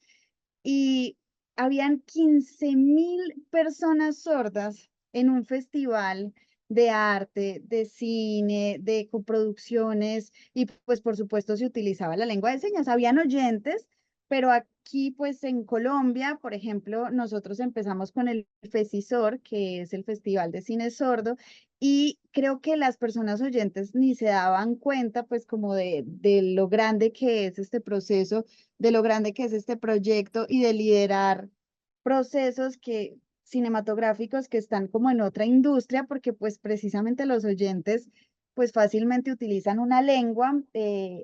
y habían 15.000 personas sordas en un festival de arte, de cine, de coproducciones y pues por supuesto se utilizaba la lengua de señas. Habían oyentes, pero aquí pues en Colombia, por ejemplo, nosotros empezamos con el FECISOR, que es el Festival de Cine Sordo, y creo que las personas oyentes ni se daban cuenta pues como de lo grande que es este proceso, de lo grande que es este proyecto y de liderar procesos que cinematográficos que están como en otra industria, porque pues precisamente los oyentes pues fácilmente utilizan una lengua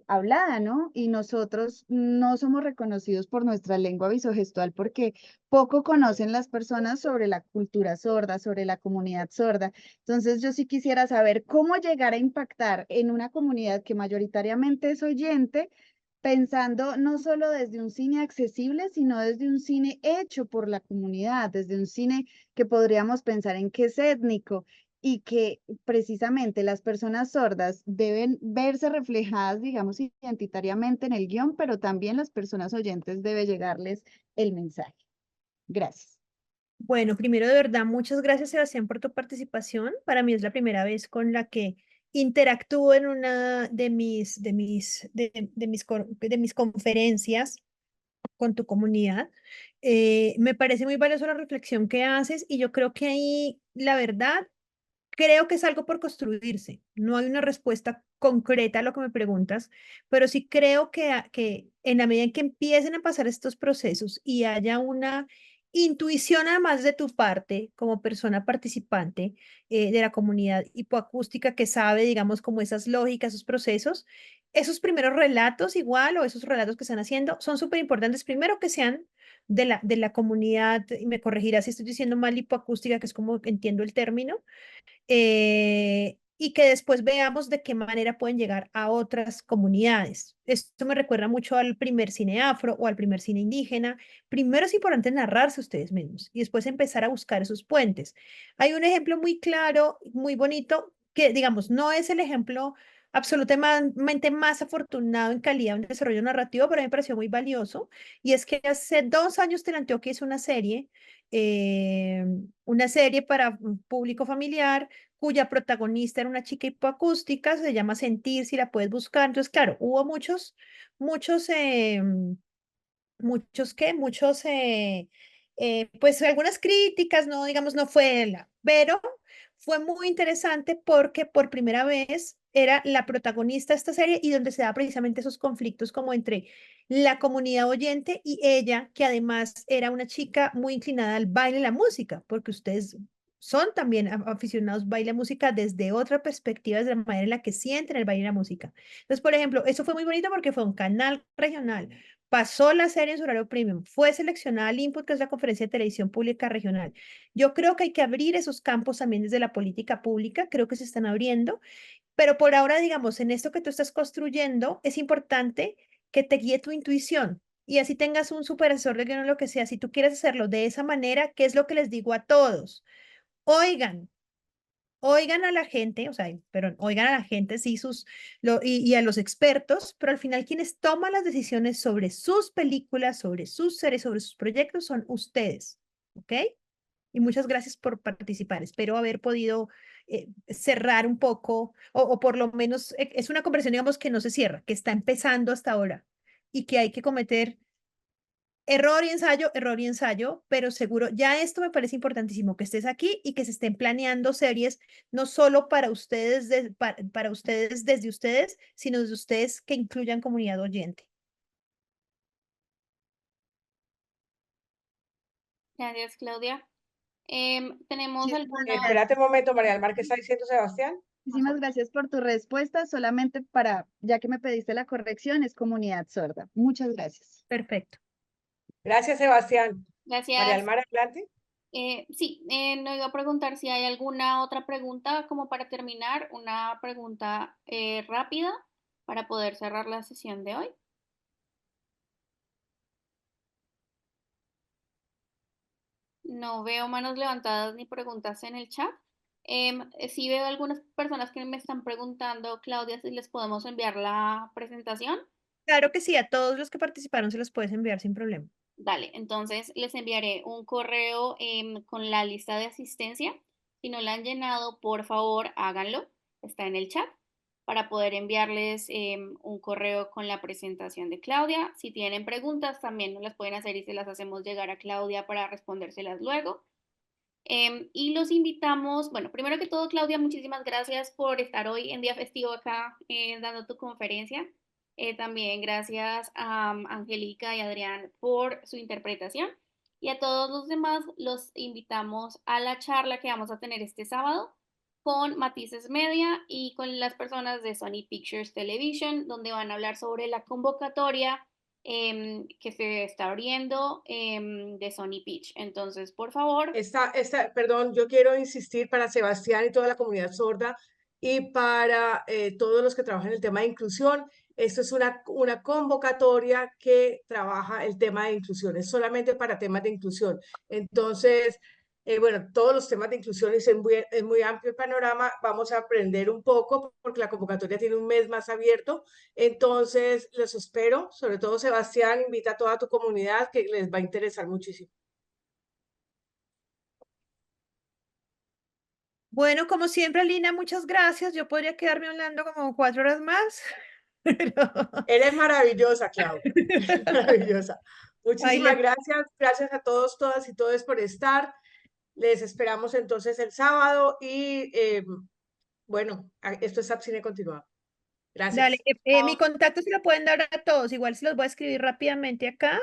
hablada, ¿no? Y nosotros no somos reconocidos por nuestra lengua visogestual porque poco conocen las personas sobre la cultura sorda, sobre la comunidad sorda. Entonces yo sí quisiera saber cómo llegar a impactar en una comunidad que mayoritariamente es oyente pensando no solo desde un cine accesible, sino desde un cine hecho por la comunidad, desde un cine que podríamos pensar en que es étnico y que precisamente las personas sordas deben verse reflejadas, digamos, identitariamente en el guión, pero también las personas oyentes debe llegarles el mensaje. Gracias. Bueno, primero de verdad, muchas gracias, Sebastián, por tu participación. Para mí es la primera vez con la que interactúo en una de mis conferencias con tu comunidad. Me parece muy valiosa la reflexión que haces y yo creo que ahí, la verdad, creo que es algo por construirse. No hay una respuesta concreta a lo que me preguntas, pero sí creo que en la medida en que empiecen a pasar estos procesos y haya una intuición además de tu parte como persona participante de la comunidad hipoacústica que sabe, digamos, como esas lógicas, esos procesos, esos primeros relatos igual o esos relatos que están haciendo son súper importantes. Primero que sean de la comunidad, y me corregirás si estoy diciendo mal hipoacústica, que es como entiendo el término, y que después veamos de qué manera pueden llegar a otras comunidades. Esto me recuerda mucho al primer cine afro o al primer cine indígena. Primero es importante narrarse ustedes mismos y después empezar a buscar esos puentes. Hay un ejemplo muy claro, muy bonito, que digamos, no es el ejemplo absolutamente más afortunado en calidad de un desarrollo narrativo, pero a mí me pareció muy valioso. Y es que hace 2 años Teleantioquia hizo eh, una serie para un público familiar cuya protagonista era una chica hipoacústica, se llama Sentir, si la puedes buscar. Entonces, claro, hubo muchos, muchos, ¿qué? Pues algunas críticas, no, digamos, no fue pero fue muy interesante porque por primera vez era la protagonista de esta serie y donde se da precisamente esos conflictos como entre la comunidad oyente y ella, que además era una chica muy inclinada al baile y la música, porque ustedes son también aficionados baile y música desde otra perspectiva, desde la manera en la que sienten el baile y la música. Entonces, por ejemplo, eso fue muy bonito porque fue un canal regional. Pasó la serie en su horario premium, fue seleccionada al Input, que es la conferencia de televisión pública regional. Yo creo que hay que abrir esos campos también desde la política pública, creo que se están abriendo, pero por ahora, digamos, en esto que tú estás construyendo, es importante que te guíe tu intuición y así tengas un super asesor de guión o lo que sea. Si tú quieres hacerlo de esa manera, ¿qué es lo que les digo a todos? Oigan, oigan a la gente, o sea, pero oigan a la gente, sí, y a los expertos, pero al final quienes toman las decisiones sobre sus películas, sobre sus series, sobre sus proyectos son ustedes, ¿ok? Y muchas gracias por participar. Espero haber podido cerrar un poco, o por lo menos es una conversación, digamos, que no se cierra, que está empezando hasta ahora y que hay que cometer error y ensayo, pero seguro, ya esto me parece importantísimo, que estés aquí y que se estén planeando series, no solo para ustedes, para ustedes, desde ustedes, sino desde ustedes que incluyan comunidad oyente. Gracias, Claudia. ¿Tenemos alguna? Espérate un momento, María del Mar, ¿qué está diciendo Sebastián? Muchísimas gracias por tu respuesta. Solamente para, ya que me pediste la corrección, es comunidad sorda. Muchas gracias. Perfecto. Gracias, Sebastián. María del Gracias. Mar, adelante. Sí, no iba a preguntar si hay alguna otra pregunta como para terminar, una pregunta rápida para poder cerrar la sesión de hoy. No veo manos levantadas ni preguntas en el chat. Sí veo algunas personas que me están preguntando, Claudia, si les podemos enviar la presentación. Claro que sí, a todos los que participaron se los puedes enviar sin problema. Dale, entonces les enviaré un correo con la lista de asistencia. Si no la han llenado, por favor, háganlo. Está en el chat para poder enviarles un correo con la presentación de Claudia. Si tienen preguntas, también nos las pueden hacer y se las hacemos llegar a Claudia para respondérselas luego. Y los invitamos, bueno, primero que todo, Claudia, muchísimas gracias por estar hoy en día festivo acá dando tu conferencia. También gracias a Angélica y Adrián por su interpretación. Y a todos los demás los invitamos a la charla que vamos a tener este sábado con Matices Media y con las personas de Sony Pictures Television, donde van a hablar sobre la convocatoria que se está abriendo de Sony Pitch. Entonces, por favor. Perdón, yo quiero insistir para Sebastián y toda la comunidad sorda y para todos los que trabajan en el tema de inclusión. Esto es una convocatoria que trabaja el tema de inclusión, es solamente para temas de inclusión. Entonces, bueno, todos los temas de inclusión es muy amplio el panorama. Vamos a aprender un poco porque la convocatoria tiene un mes más abierto. Entonces, los espero. Sobre todo, Sebastián, invita a toda tu comunidad que les va a interesar muchísimo. Bueno, como siempre, Lina, muchas gracias. Yo podría quedarme hablando como 4 horas más. pero- Eres maravillosa, Clau. Eres maravillosa. Ahí Muchísimas le- gracias. Gracias a todos, todas y todos por estar. Les esperamos entonces el sábado y bueno, esto es Cine Continuado. Dale, Gracias. mi Chao. contacto se lo pueden dar a todos. Igual se los voy a escribir rápidamente acá,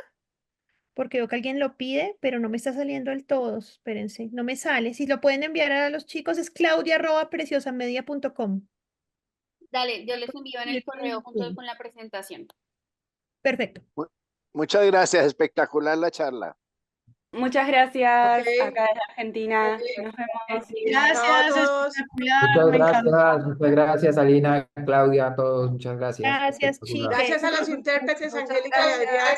porque veo que alguien lo pide, pero no me está saliendo del todo. Espérense, no me sale. Si lo pueden enviar a los chicos, es claudia@preciosamedia.com. Dale, yo les envío en el correo junto con la presentación. Perfecto. Muchas gracias, espectacular la charla. Muchas gracias, Ok. acá desde Argentina. Ok. Nos vemos. Chao a todos. Muchas gracias, Alina, Claudia, a todos, muchas gracias. Gracias, Espectacular. chiques. Gracias a los intérpretes, Muchas Angélica y Adrián.